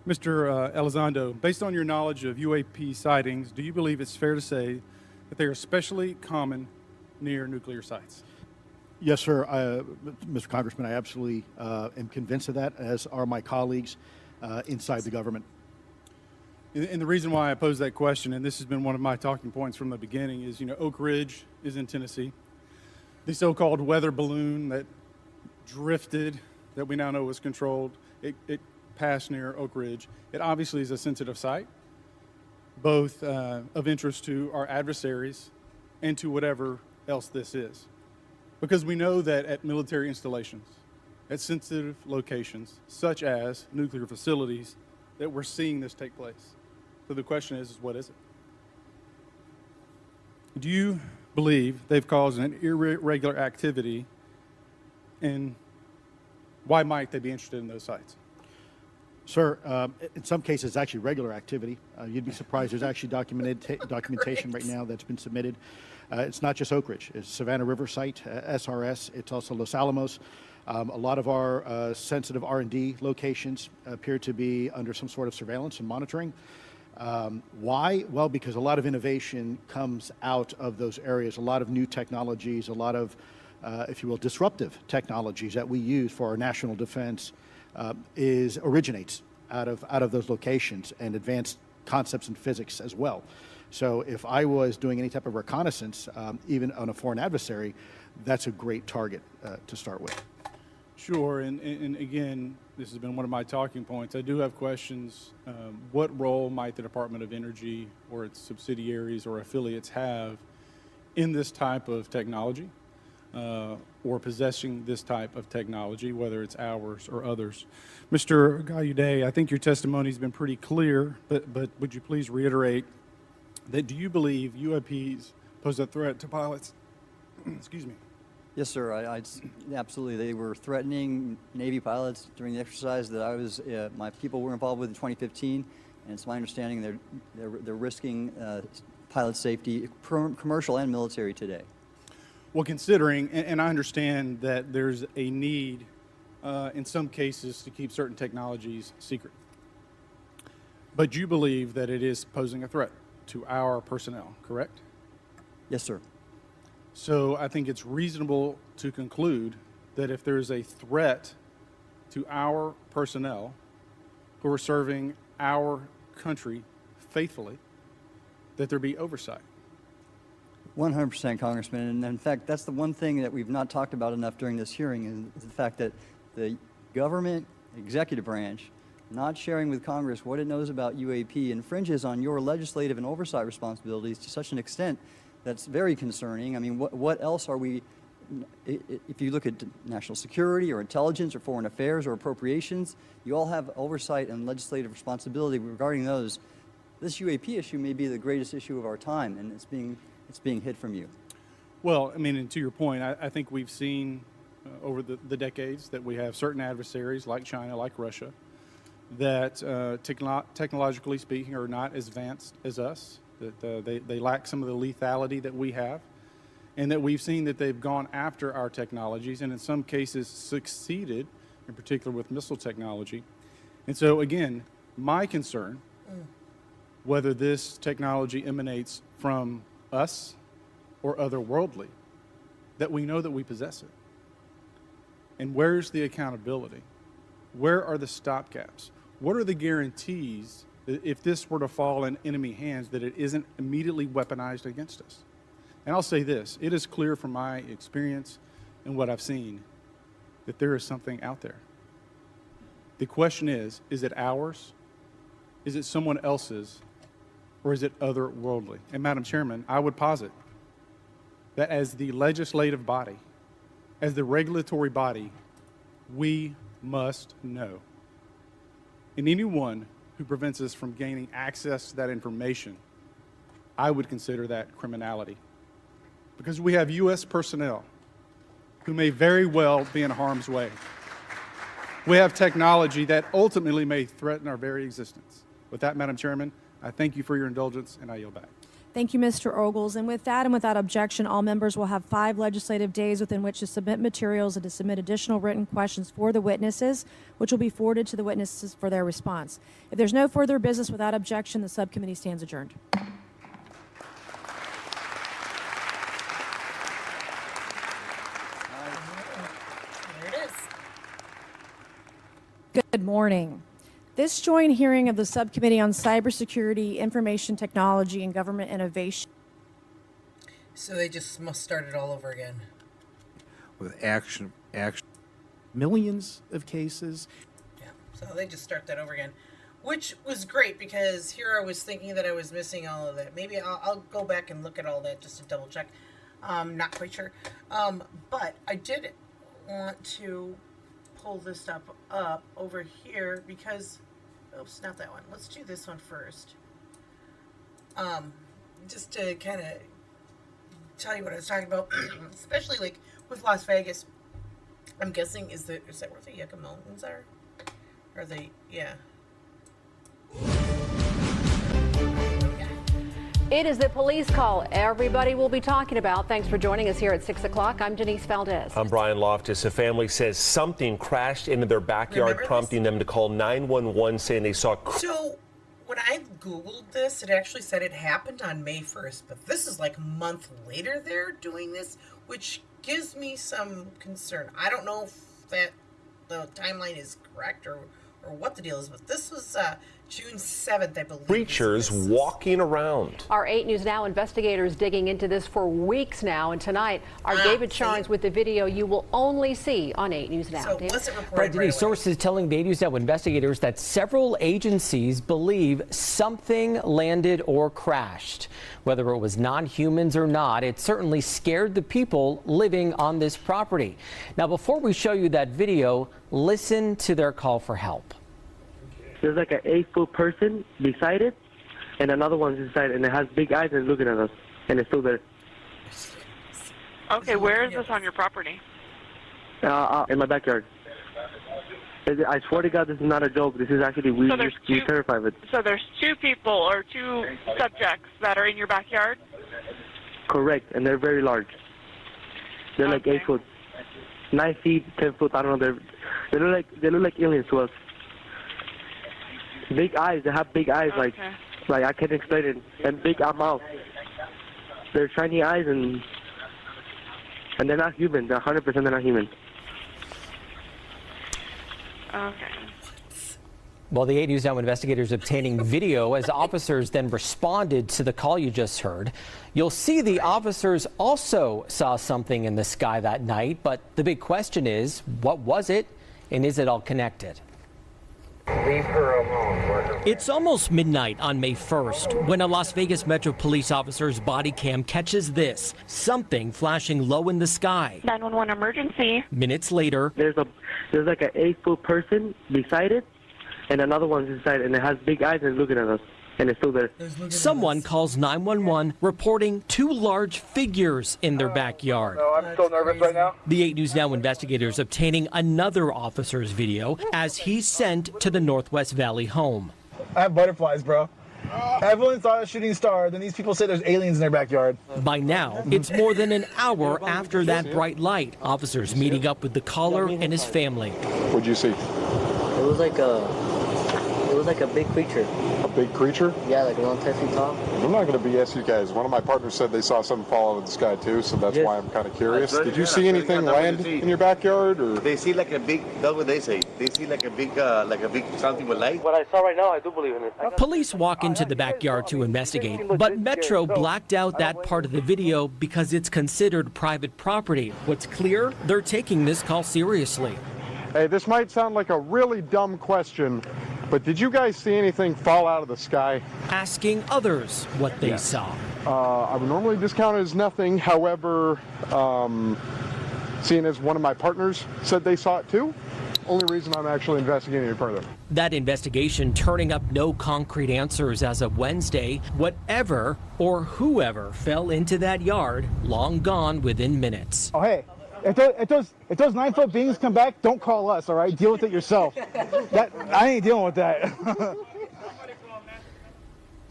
Mr. Elizondo, based on your knowledge of UAP sightings, do you believe it's fair to say that they are especially common near nuclear sites? Yes, sir. Mr. Congressman, I absolutely am convinced of that, as are my colleagues inside the government. And the reason why I pose that question, and this has been one of my talking points from the beginning, is, Oak Ridge is in Tennessee. The so-called weather balloon that drifted, that we now know was controlled, it passed near Oak Ridge. It obviously is a sensitive site, both of interest to our adversaries and to whatever else this is. Because we know that at military installations, at sensitive locations, such as nuclear facilities, that we're seeing this take place. So the question is what is it? Do you believe they've caused an irregular activity, and why might they be interested in those sites? Sir, in some cases, it's actually regular activity. You'd be surprised. There's actually documentation right now that's been submitted. It's not just Oak Ridge. It's Savannah River site, SRS. It's also Los Alamos. A lot of our sensitive R&D locations appear to be under some sort of surveillance and monitoring. Why? Well, because a lot of innovation comes out of those areas, a lot of new technologies, a lot of, if you will, disruptive technologies that we use for our national defense originates out of those locations, and advanced concepts in physics as well. So if I was doing any type of reconnaissance, even on a foreign adversary, that's a great target to start with. Sure, and again, this has been one of my talking points. I do have questions. What role might the Department of Energy or its subsidiaries or affiliates have in this type of technology or possessing this type of technology, whether it's ours or others? Mr. Gallaudet, I think your testimony has been pretty clear, but would you please reiterate that do you believe UAPs pose a threat to pilots? Excuse me. Yes, sir. Absolutely. They were threatening Navy pilots during the exercise that I was, my people were involved with in 2015, and it's my understanding they're risking pilot safety, commercial and military today. Well, considering, and I understand that there's a need in some cases to keep certain technologies secret, but you believe that it is posing a threat to our personnel, correct? Yes, sir. So I think it's reasonable to conclude that if there's a threat to our personnel who are serving our country faithfully, that there be oversight. 100%, Congressman. And in fact, that's the one thing that we've not talked about enough during this hearing, is the fact that the government executive branch not sharing with Congress what it knows about UAP infringes on your legislative and oversight responsibilities to such an extent that's very concerning. I mean, what else are we, if you look at national security or intelligence or foreign affairs or appropriations, you all have oversight and legislative responsibility regarding those. This UAP issue may be the greatest issue of our time, and it's being hid from you. Well, I mean, and to your point, I think we've seen over the decades that we have certain adversaries like China, like Russia, that technologically speaking are not as advanced as us, that they lack some of the lethality that we have, and that we've seen that they've gone after our technologies and in some cases succeeded, in particular with missile technology. And so again, my concern, whether this technology emanates from us or otherworldly, that we know that we possess it. And where's the accountability? Where are the stopgaps? What are the guarantees that if this were to fall in enemy hands, that it isn't immediately weaponized against us? And I'll say this, it is clear from my experience and what I've seen that there is something out there. The question is it ours? Is it someone else's? Or is it otherworldly? And Madam Chairman, I would posit that as the legislative body, as the regulatory body, we must know. And anyone who prevents us from gaining access to that information, I would consider that criminality. Because we have U.S. personnel who may very well be in harm's way. We have technology that ultimately may threaten our very existence. With that, Madam Chairman, I thank you for your indulgence, and I yield back. Thank you, Mr. Ogles. And with that and without objection, all members will have 5 legislative days within which to submit materials and to submit additional written questions for the witnesses, which will be forwarded to the witnesses for their response. If there's no further business without objection, the subcommittee stands adjourned. There it is. Good morning. This joint hearing of the Subcommittee on Cybersecurity, Information Technology, and Government Innovation. So they just must start it all over again. With action. Millions of cases. Yeah, so they just start that over again, which was great because here I was thinking that I was missing all of that. Maybe I'll go back and look at all that just to double check. Not quite sure. But I did want to pull this stuff up over here because, oops, not that one. Let's do this one first. Just to kind of tell you what I was talking about, especially like with Las Vegas. I'm guessing, is that where the Yucca Mountains are? Are they, yeah. It is the police call everybody will be talking about. Thanks for joining us here at 6 o'clock. I'm Denise Valdez. I'm Brian Loftus. A family says something crashed into their backyard, prompting them to call 911, saying they saw... So, When I Googled this, it actually said it happened on May 1st, but this is like a month later they're doing this, which gives me some concern. I don't know if that the timeline is correct or what the deal is, but this was June 7th, I believe. Creatures walking around. Our 8 News Now investigators digging into this for weeks now, and tonight our David Charnes with the video you will only see on 8 News Now. So was it reported Right, Denise, right away? sources telling the 8 News Now investigators that several agencies believe something landed or crashed. Whether it was non-humans or not, it certainly scared the people living on this property. Now, before we show you that video, listen to their call for help. There's like an 8-foot person beside it, and another one's inside, and it has big eyes and looking at us, and it's still there. Okay, where is this on your property? In my backyard. I swear to God, this is not a joke. This is actually, we're terrified of it. So there's 2 people or 2 subjects that are in your backyard? Correct, and they're very large. They're like 8 foot, 9 feet, 10 foot. I don't know. They look like aliens to us. Big eyes. They have big eyes, like I can't explain it, and big mouth. They're shiny eyes, and they're not human. They're 100% they're not human. Okay. Well, the 8 News Now investigators obtaining video as officers then responded to the call you just heard. You'll see the officers also saw something in the sky that night, but the big question is, what was it, and is it all connected? Leave her alone. It's almost midnight on May 1st when a Las Vegas Metro police officer's body cam catches this, something flashing low in the sky. 911 emergency. Minutes later, there's like an 8-foot person beside it, and another one's inside, and it has big eyes and looking at us, and it's still there. someone calls 911 reporting 2 large figures in their backyard. I'm so nervous right now. The 8 News Now investigators obtaining another officer's video as he's sent to the Northwest Valley home. I have butterflies, bro. Everyone saw a shooting star, then these people say there's aliens in their backyard. By now, it's more than an hour after that bright light. Officers meeting up with the caller and his family. What'd you see? It was like a big creature. A big creature? Yeah, like around 10 feet tall. I'm not going to BS you guys. One of my partners said they saw something fall out of the sky too, so that's why I'm kind of curious. Did you see anything land in your backyard, or? They see like a big, that's what they say. They see like a big something with light. What I saw right now, I do believe in it. Police walk into the backyard to investigate, but Metro blacked out that part of the video because it's considered private property. What's clear, they're taking this call seriously. Hey, this might sound like a really dumb question, but did you guys see anything fall out of the sky? Asking others what they saw. I would normally discount it as nothing. However, seeing as one of my partners said they saw it too, only reason I'm actually investigating it further. That investigation turning up no concrete answers as of Wednesday. Whatever or whoever fell into that yard, long gone within minutes. Oh, hey. If those 9-foot beings come back, don't call us, all right? Deal with it yourself. I ain't dealing with that.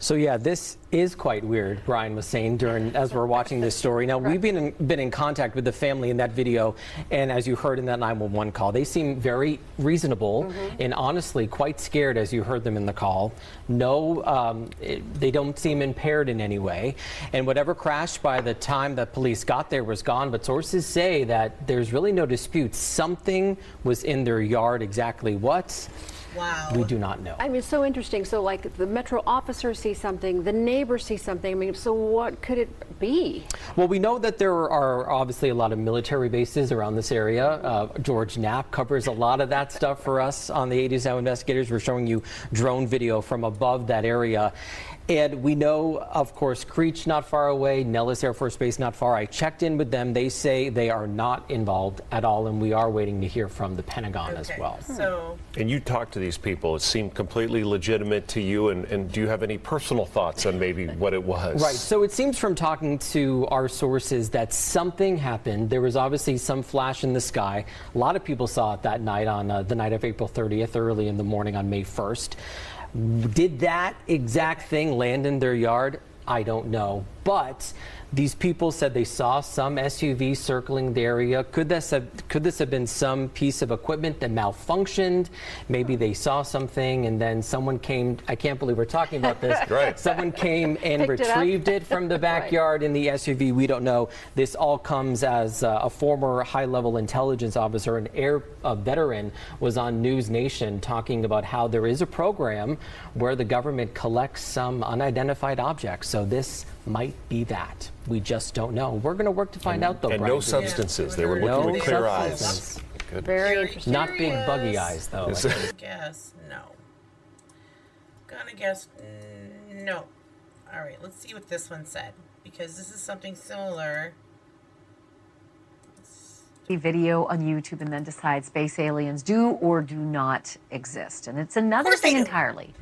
So yeah, this is quite weird, Brian was saying as we're watching this story. Now, we've been in contact with the family in that video, and as you heard in that 911 call, they seem very reasonable and honestly quite scared as you heard them in the call. No, they don't seem impaired in any way. And whatever crashed by the time that police got there was gone, but sources say that there's really no dispute. Something was in their yard. Exactly what? Wow. We do not know. I mean, it's so interesting. So, like, the Metro officer sees something, the neighbor sees something. I mean, so what could it be? Well, we know that there are obviously a lot of military bases around this area. George Knapp covers a lot of that stuff for us on the 8 News Now investigators. We're showing you drone video from above that area. And we know, of course, Creech not far away, Nellis Air Force Base not far. I checked in with them. They say they are not involved at all, and we are waiting to hear from the Pentagon as well. And you talked to these people. It seemed completely legitimate to you, and do you have any personal thoughts on maybe what it was? Right. So it seems from talking to our sources that something happened. There was obviously some flash in the sky. A lot of people saw it that night on the night of April 30th, early in the morning on May 1st. Did that exact thing land in their yard? I don't know. But These people said they saw some SUV circling the area. Could this have been some piece of equipment that malfunctioned? Maybe they saw something and then someone came. I can't believe we're talking about this. Right. Someone came and retrieved it from the backyard in the SUV. We don't know. This all comes as a former high-level intelligence officer, an Air veteran, was on News Nation talking about how there is a program where the government collects some unidentified objects. So this might be that. We just don't know. We're going to work to find out, though. And Brian. no substances. They were looking with clear eyes. Good. Very interesting. Not big buggy eyes, though. Guess no. Gonna guess no. All right, let's see what this one said, because this is something similar. Video on YouTube and then decide space aliens do or do not exist. And it's another thing entirely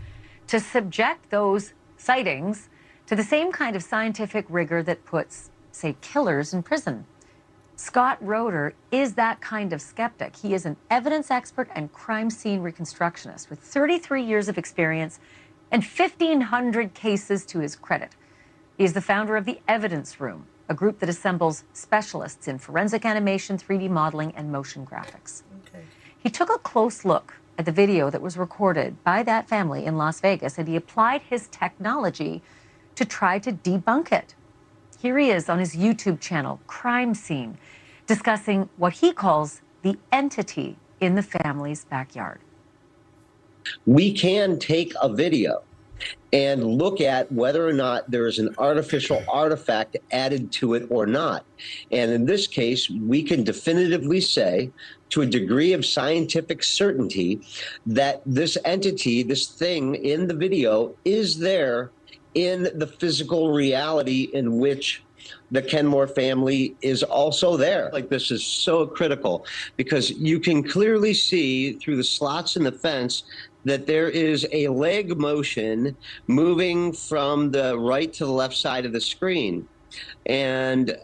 to subject those sightings to the same kind of scientific rigor that puts, say, killers in prison. Scott Roeder is that kind of skeptic. He is an evidence expert and crime scene reconstructionist with 33 years of experience and 1,500 cases to his credit. He is the founder of the Evidence Room, a group that assembles specialists in forensic animation, 3D modeling, and motion graphics. Okay. He took a close look at the video that was recorded by that family in Las Vegas, and he applied his technology to try to debunk it. Here he is on his YouTube channel, Crime Scene, discussing what he calls the entity in the family's backyard. We can take a video and look at whether or not there is an artificial artifact added to it or not. And in this case, we can definitively say, to a degree of scientific certainty, that this entity, this thing in the video, is there in the physical reality in which the Kenmore family is also there. Like, this is so critical because you can clearly see through the slots in the fence that there is a leg motion moving from the right to the left side of the screen. And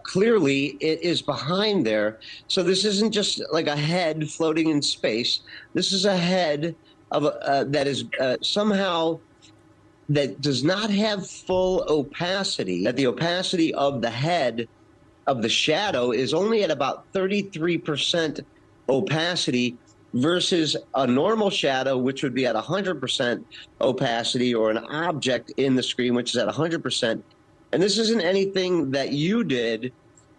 clearly it is behind there. So this isn't just like a head floating in space. This is a head of that is somehow that does not have full opacity, that the opacity of the head of the shadow is only at about 33% opacity versus a normal shadow, which would be at 100% opacity, or an object in the screen, which is at 100%. And this isn't anything that you did.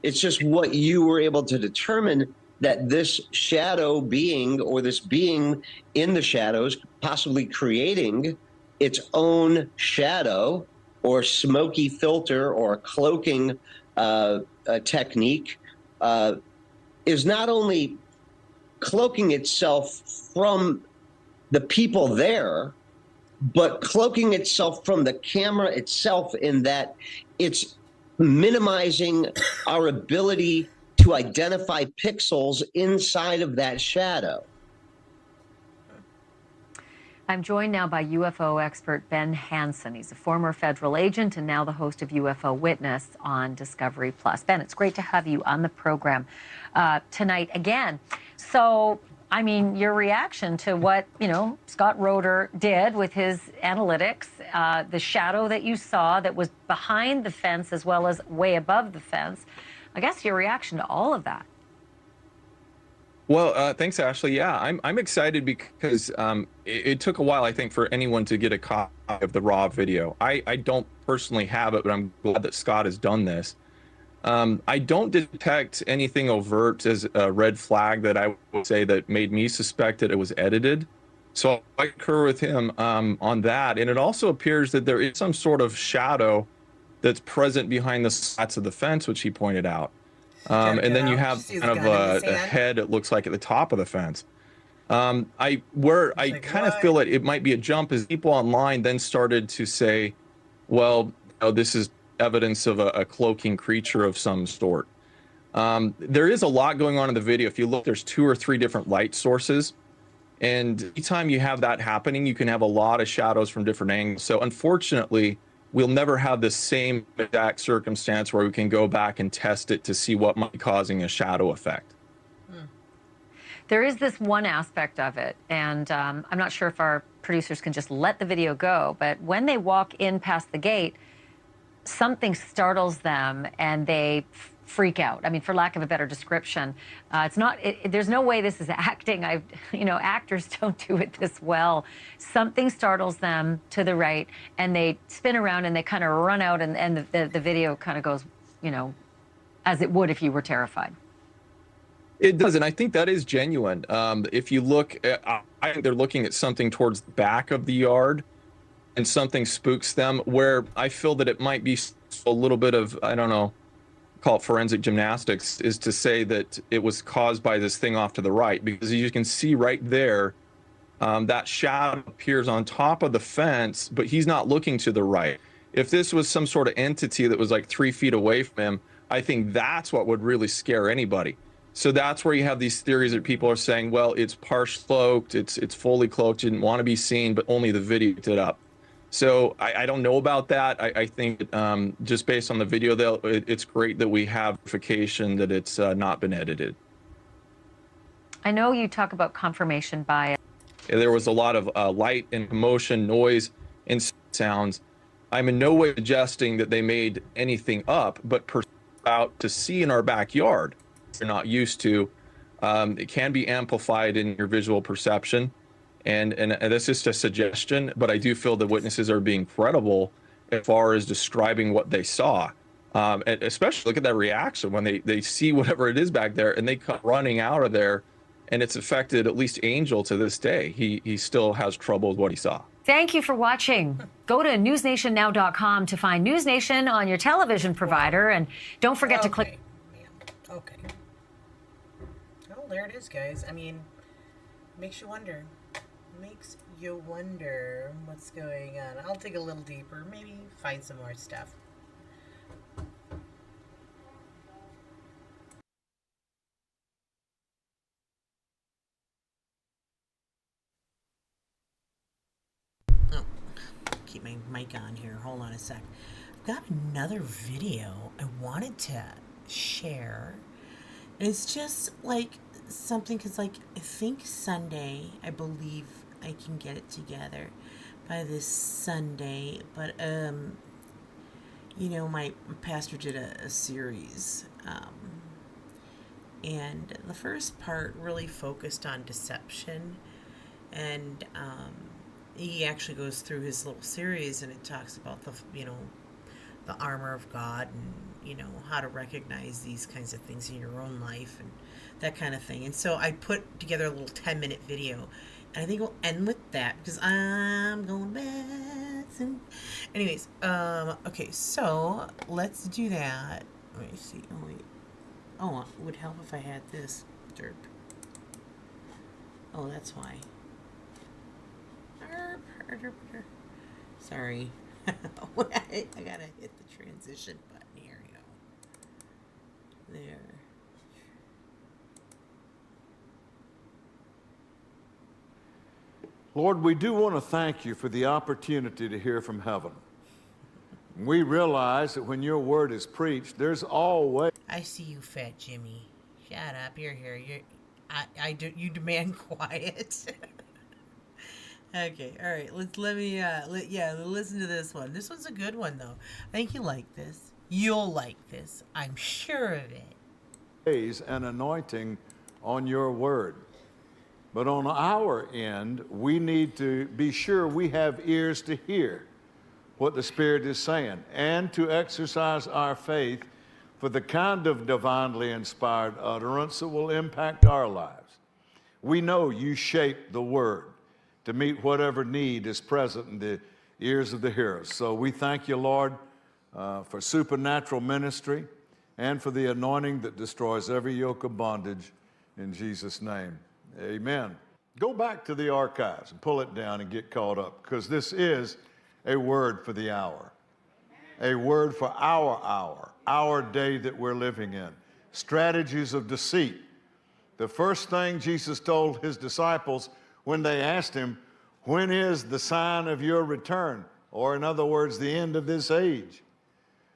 It's just what you were able to determine, that this shadow being, or this being in the shadows, possibly creating its own shadow or smoky filter or cloaking technique, is not only cloaking itself from the people there, but cloaking itself from the camera itself, in that it's minimizing our ability to identify pixels inside of that shadow. I'm joined now by UFO expert Ben Hansen. He's a former federal agent and now the host of UFO Witness on Discovery Plus. Ben, it's great to have you on the program tonight again. So, I mean, your reaction to what, Scott Roeder did with his analytics, the shadow that you saw that was behind the fence as well as way above the fence, I guess your reaction to all of that. Well, thanks, Ashley. Yeah, I'm excited because it took a while, I think, for anyone to get a copy of the raw video. I don't personally have it, but I'm glad that Scott has done this. I don't detect anything overt as a red flag that I would say that made me suspect that it was edited. So I concur with him on that. And it also appears that there is some sort of shadow that's present behind the slats of the fence, which he pointed out. And then you have kind of a head, it looks like, at the top of the fence. I kind of feel it might be a jump as people online then started to say, well, this is evidence of a cloaking creature of some sort. There is a lot going on in the video. If you look, there's 2 or 3 different light sources. And anytime you have that happening, you can have a lot of shadows from different angles. So unfortunately, we'll never have the same exact circumstance where we can go back and test it to see what might be causing a shadow effect. There is this one aspect of it, and I'm not sure if our producers can just let the video go, but when they walk in past the gate, something startles them and they freak out. I mean, for lack of a better description, it's not. There's no way this is acting. Actors don't do it this well. Something startles them to the right, and they spin around and they kind of run out, and the video kind of goes, as it would if you were terrified. It does, and I think that is genuine. If you look, I think they're looking at something towards the back of the yard, and something spooks them. Where I feel that it might be a little bit of, I don't know, call it forensic gymnastics, is to say that it was caused by this thing off to the right, because as you can see right there, that shadow appears on top of the fence, but he's not looking to the right. If this was some sort of entity that was like 3 feet away from him, I think that's what would really scare anybody. So that's where you have these theories that people are saying, well, it's partially cloaked, it's fully cloaked, didn't want to be seen, but only the video picked it up. So I don't know about that. I think just based on the video, though, it's great that we have verification that it's not been edited. I know you talk about confirmation bias. There was a lot of light and commotion, noise, and sounds. I'm in no way suggesting that they made anything up, but out to see in our backyard, you're not used to. It can be amplified in your visual perception. And that's just a suggestion, but I do feel the witnesses are being credible as far as describing what they saw. And especially look at that reaction when they see whatever it is back there and they come running out of there, and it's affected at least Angel to this day. He still has trouble with what he saw. Thank you for watching. Go to newsnationnow.com to find News Nation on your television provider, and don't forget to click. Okay. Oh, there it is, guys. I mean, makes you wonder. Makes you wonder what's going on. I'll dig a little deeper, maybe find some more stuff. Oh, keep my mic on here. Hold on a sec. I've got another video I wanted to share. And it's just like something, because I think Sunday, I believe I can get it together by this Sunday, but my pastor did a series, and the first part really focused on deception, and he actually goes through his little series, and it talks about the armor of God, and how to recognize these kinds of things in your own life and that kind of thing. And so I put together a little 10-minute video, and I think we'll end with that because I'm going to bed soon. Anyways, okay, so let's do that. Let me see. Oh wait. Oh, it would help if I had this. Derp. Oh, that's why. Sorry. I gotta hit the transition button here. There. Lord, we do want to thank you for the opportunity to hear from heaven. We realize that when your word is preached, there's always... I see you, Fat Jimmy. Shut up. You're here. You demand quiet. Okay, all right. Listen to this one. This one's a good one, though. I think you like this. You'll like this. I'm sure of it. An anointing on your word. But on our end, we need to be sure we have ears to hear what the Spirit is saying and to exercise our faith for the kind of divinely inspired utterance that will impact our lives. We know you shape the word to meet whatever need is present in the ears of the hearers. So we thank you, Lord, for supernatural ministry and for the anointing that destroys every yoke of bondage in Jesus' name. Amen. Go back to the archives and pull it down and get caught up, because this is a word for the hour, a word for our day that we're living in. Strategies of deceit. The first thing Jesus told his disciples when they asked him, when is the sign of your return? Or in other words, the end of this age.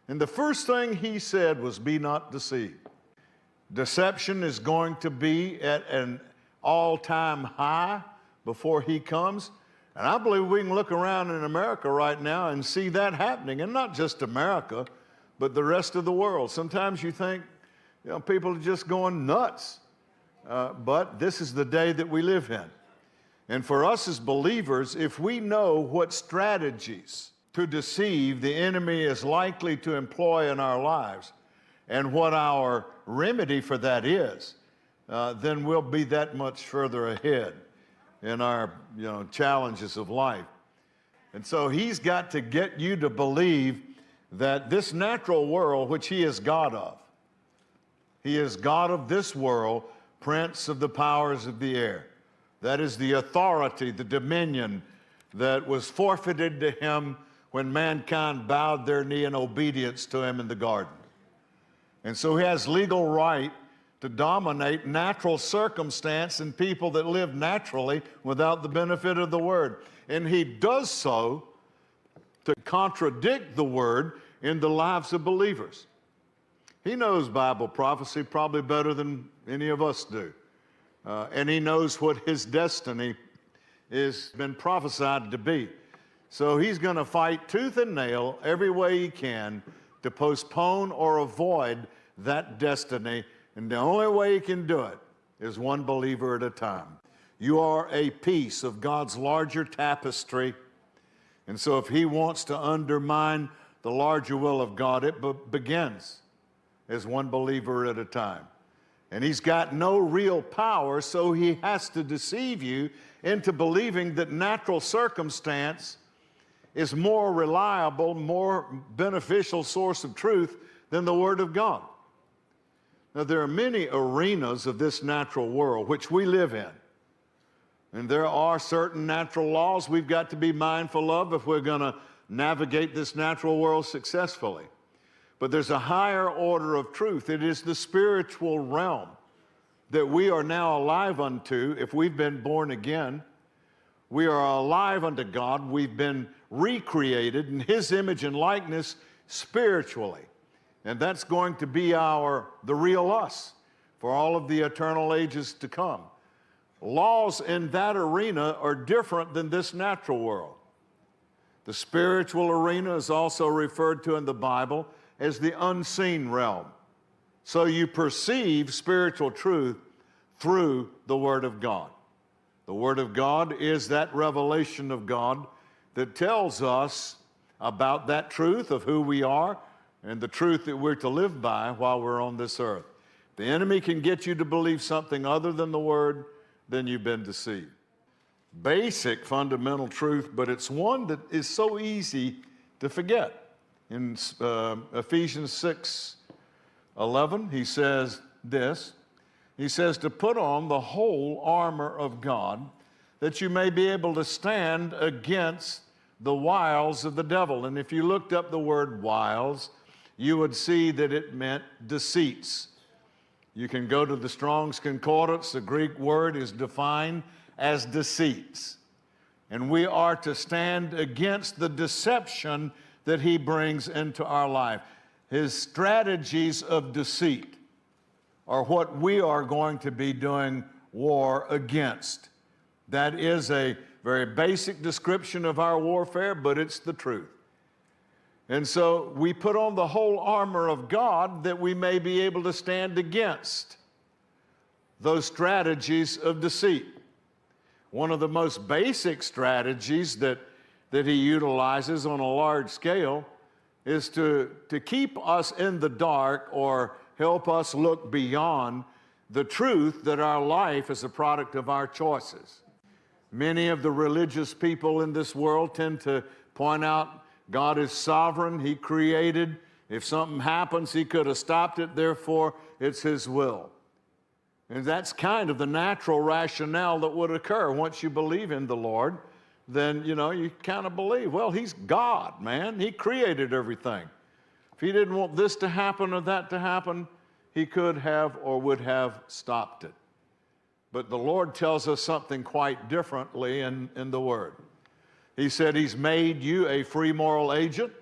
And the first thing he said was, be not deceived. Deception is going to be at an all-time high before he comes. And I believe we can look around in America right now and see that happening, and not just America, but the rest of the world. Sometimes you think, people are just going nuts. But this is the day that we live in. And for us as believers, if we know what strategies to deceive the enemy is likely to employ in our lives and what our remedy for that is, then we'll be that much further ahead in our challenges of life. And so he's got to get you to believe that this natural world, which he is God of, he is God of this world, prince of the powers of the air. That is the authority, the dominion that was forfeited to him when mankind bowed their knee in obedience to him in the garden. And so he has legal right to dominate natural circumstance and people that live naturally without the benefit of the word. And he does so to contradict the word in the lives of believers. He knows Bible prophecy probably better than any of us do. And he knows what his destiny has been prophesied to be. So he's going to fight tooth and nail every way he can to postpone or avoid that destiny. And the only way he can do it is one believer at a time. You are a piece of God's larger tapestry. And so if he wants to undermine the larger will of God, it begins as one believer at a time. And he's got no real power, so he has to deceive you into believing that natural circumstance is more reliable, more beneficial source of truth than the Word of God. Now, there are many arenas of this natural world which we live in. And there are certain natural laws we've got to be mindful of if we're going to navigate this natural world successfully. But there's a higher order of truth. It is the spiritual realm that we are now alive unto if we've been born again. We are alive unto God. We've been recreated in his image and likeness spiritually. And that's going to be the real us for all of the eternal ages to come. Laws in that arena are different than this natural world. The spiritual arena is also referred to in the Bible as the unseen realm. So you perceive spiritual truth through the Word of God. The Word of God is that revelation of God that tells us about that truth of who we are and the truth that we're to live by while we're on this earth. The enemy can get you to believe something other than the Word, then you've been deceived. Basic fundamental truth, but it's one that is so easy to forget. In Ephesians 6:11, he says this. He says to put on the whole armor of God that you may be able to stand against the wiles of the devil. And if you looked up the word wiles, you would see that it meant deceits. You can go to the Strong's Concordance. The Greek word is defined as deceits. And we are to stand against the deception that he brings into our life. His strategies of deceit are what we are going to be doing war against. That is a very basic description of our warfare, but it's the truth. And so we put on the whole armor of God that we may be able to stand against those strategies of deceit. One of the most basic strategies that he utilizes on a large scale is to keep us in the dark or help us look beyond the truth that our life is a product of our choices. Many of the religious people in this world tend to point out God is sovereign, he created. If something happens, he could have stopped it, therefore it's his will. And that's kind of the natural rationale that would occur once you believe in the Lord. Then, you kind of believe, well, he's God, man. He created everything. If he didn't want this to happen or that to happen, he could have or would have stopped it. But the Lord tells us something quite differently in the Word. He said he's made you a free moral agent.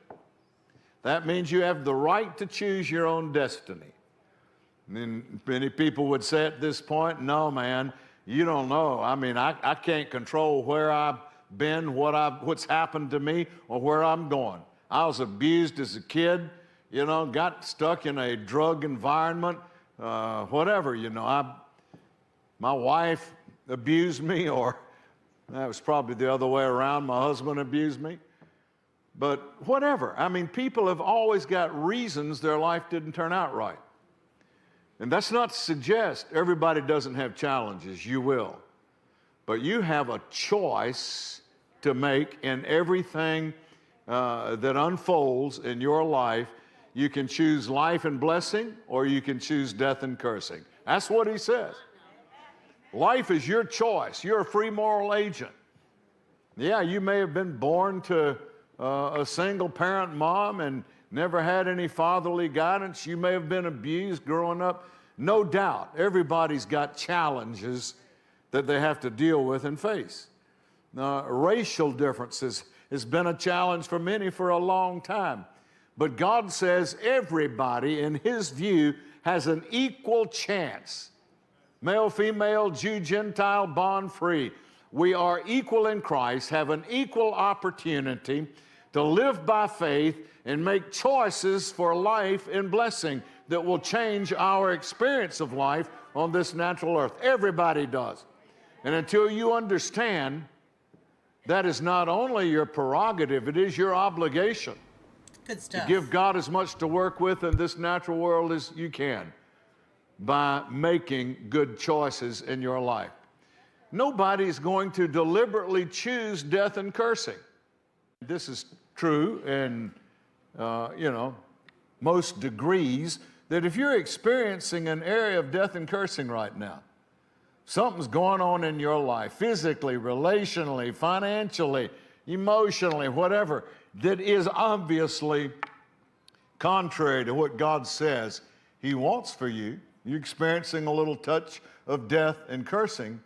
That means you have the right to choose your own destiny. And many people would say at this point, no, man, you don't know. I mean, I can't control where I been, what's happened to me, or where I'm going. I was abused as a kid, you know, got stuck in a drug environment, whatever, you know. My wife abused me, or that was probably the other way around. My husband abused me. But whatever. I mean, people have always got reasons their life didn't turn out right. And that's not to suggest everybody doesn't have challenges. You will. But you have a choice to make in everything that unfolds in your life. You can choose life and blessing, or you can choose death and cursing. That's what he says. Life is your choice. You're a free moral agent. Yeah, you may have been born to a single parent mom and never had any fatherly guidance. You may have been abused growing up. No doubt, everybody's got challenges that they have to deal with and face. Racial differences has been a challenge for many for a long time. But God says everybody, in his view, has an equal chance. Male, female, Jew, Gentile, bond free. We are equal in Christ, have an equal opportunity to live by faith and make choices for life and blessing that will change our experience of life on this natural earth. Everybody does. And until you understand that is not only your prerogative, it is your obligation. Good stuff. To give God as much to work with in this natural world as you can by making good choices in your life. Nobody's going to deliberately choose death and cursing. This is true in, most degrees, that if you're experiencing an area of death and cursing right now, something's going on in your life, physically, relationally, financially, emotionally, whatever, that is obviously contrary to what God says he wants for you, you're experiencing a little touch of death and cursing,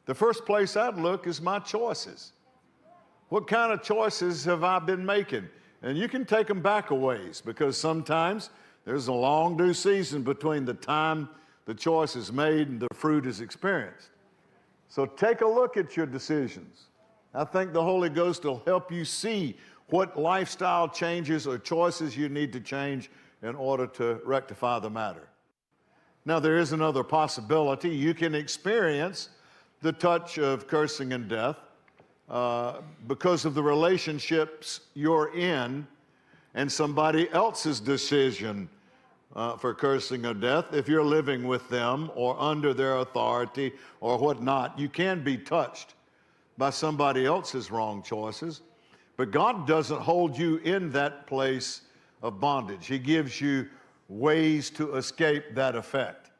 the first place I'd look is my choices. What kind of choices have I been making? And you can take them back a ways, because sometimes there's a long due season between the time the choice is made and the fruit is experienced. So take a look at your decisions. I think the Holy Ghost will help you see what lifestyle changes or choices you need to change in order to rectify the matter. Now, there is another possibility. You can experience the touch of cursing and death because of the relationships you're in and somebody else's decision for cursing or death. If you're living with them or under their authority or whatnot, you can be touched by somebody else's wrong choices. But God doesn't hold you in that place of bondage. He gives you ways to escape that effect.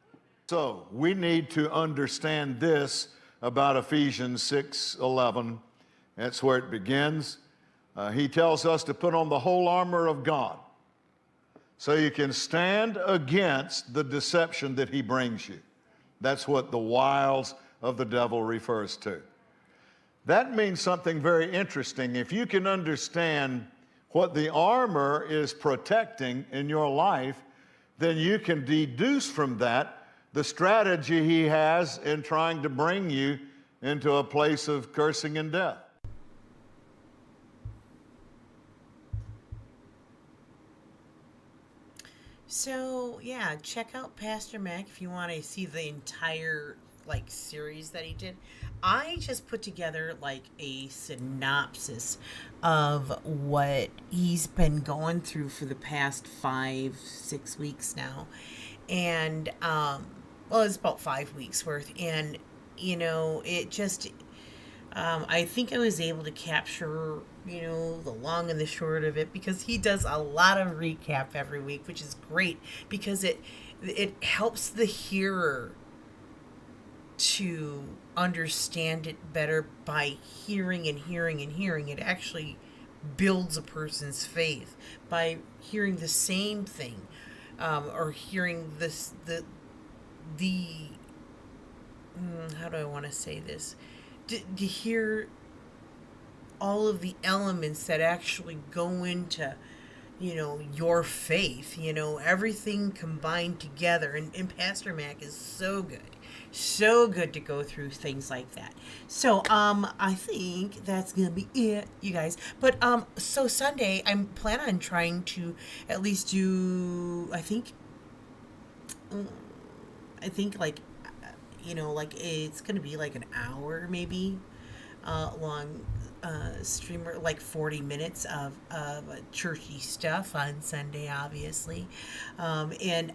So we need to understand this about Ephesians 6:11. That's where it begins. He tells us to put on the whole armor of God so you can stand against the deception that he brings you. That's what the wiles of the devil refers to. That means something very interesting. If you can understand what the armor is protecting in your life, then you can deduce from that the strategy he has in trying to bring you into a place of cursing and death. So, yeah, check out Pastor Mac if you want to see the entire series that he did. I just put together a synopsis of what he's been going through for the past 5-6 weeks now. And it's about 5 weeks worth, and it just I think I was able to capture the long and the short of it, because he does a lot of recap every week, which is great because it helps the hearer to understand it better by hearing and hearing and hearing. It actually builds a person's faith by hearing the same thing, or hearing the how do I want to say this? To hear all of the elements that actually go into, your faith, everything combined together. And Pastor Mac is so good. So good to go through things like that. So I think that's gonna be it, you guys. But so Sunday I'm planning on trying to at least do I think like like it's gonna be like an hour maybe long streamer, like 40 minutes of churchy stuff on Sunday, obviously, and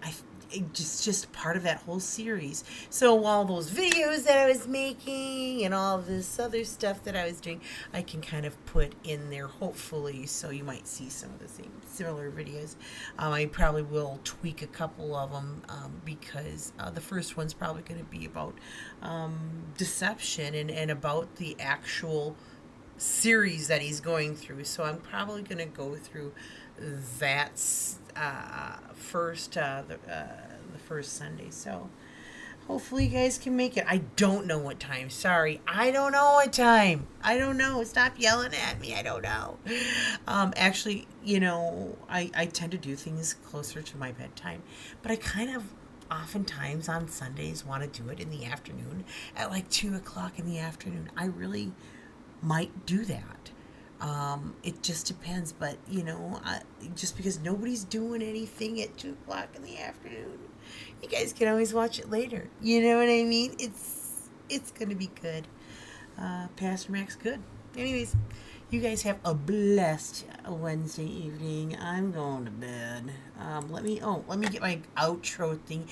just part of that whole series. So all those videos that I was making and all this other stuff that I was doing, I can kind of put in there, hopefully, so you might see some of the same similar videos. I probably will tweak a couple of them because the first one's probably going to be about deception and about the actual series that he's going through. So I'm probably going to go through that first the first Sunday. So hopefully you guys can make it. I don't know what time. Sorry, I don't know what time. I don't know. Stop yelling at me. I don't know. Actually, I tend to do things closer to my bedtime, but I kind of oftentimes on Sundays want to do it in the afternoon at like 2 o'clock in the afternoon. I really might do that. It just depends, but just because nobody's doing anything at 2 o'clock in the afternoon, you guys can always watch it later. You know what I mean? It's gonna be good. Pastor Mac's good. Anyways, you guys have a blessed Wednesday evening. I'm going to bed. Let me get my outro thing.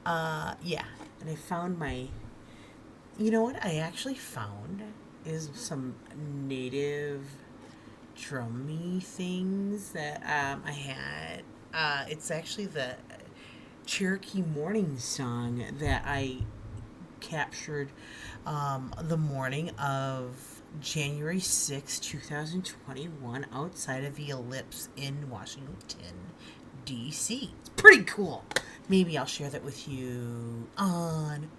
Yeah, and I found my. You know what I actually found is some native drummy things that I had. It's actually the Cherokee Morning Song that I captured the morning of January 6, 2021 outside of the Ellipse in Washington, D.C. It's pretty cool. Maybe I'll share that with you on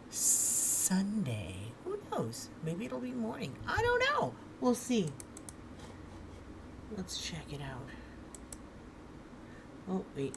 Sunday. Who knows? Maybe it'll be morning. I don't know. We'll see. Let's check it out. Oh, wait.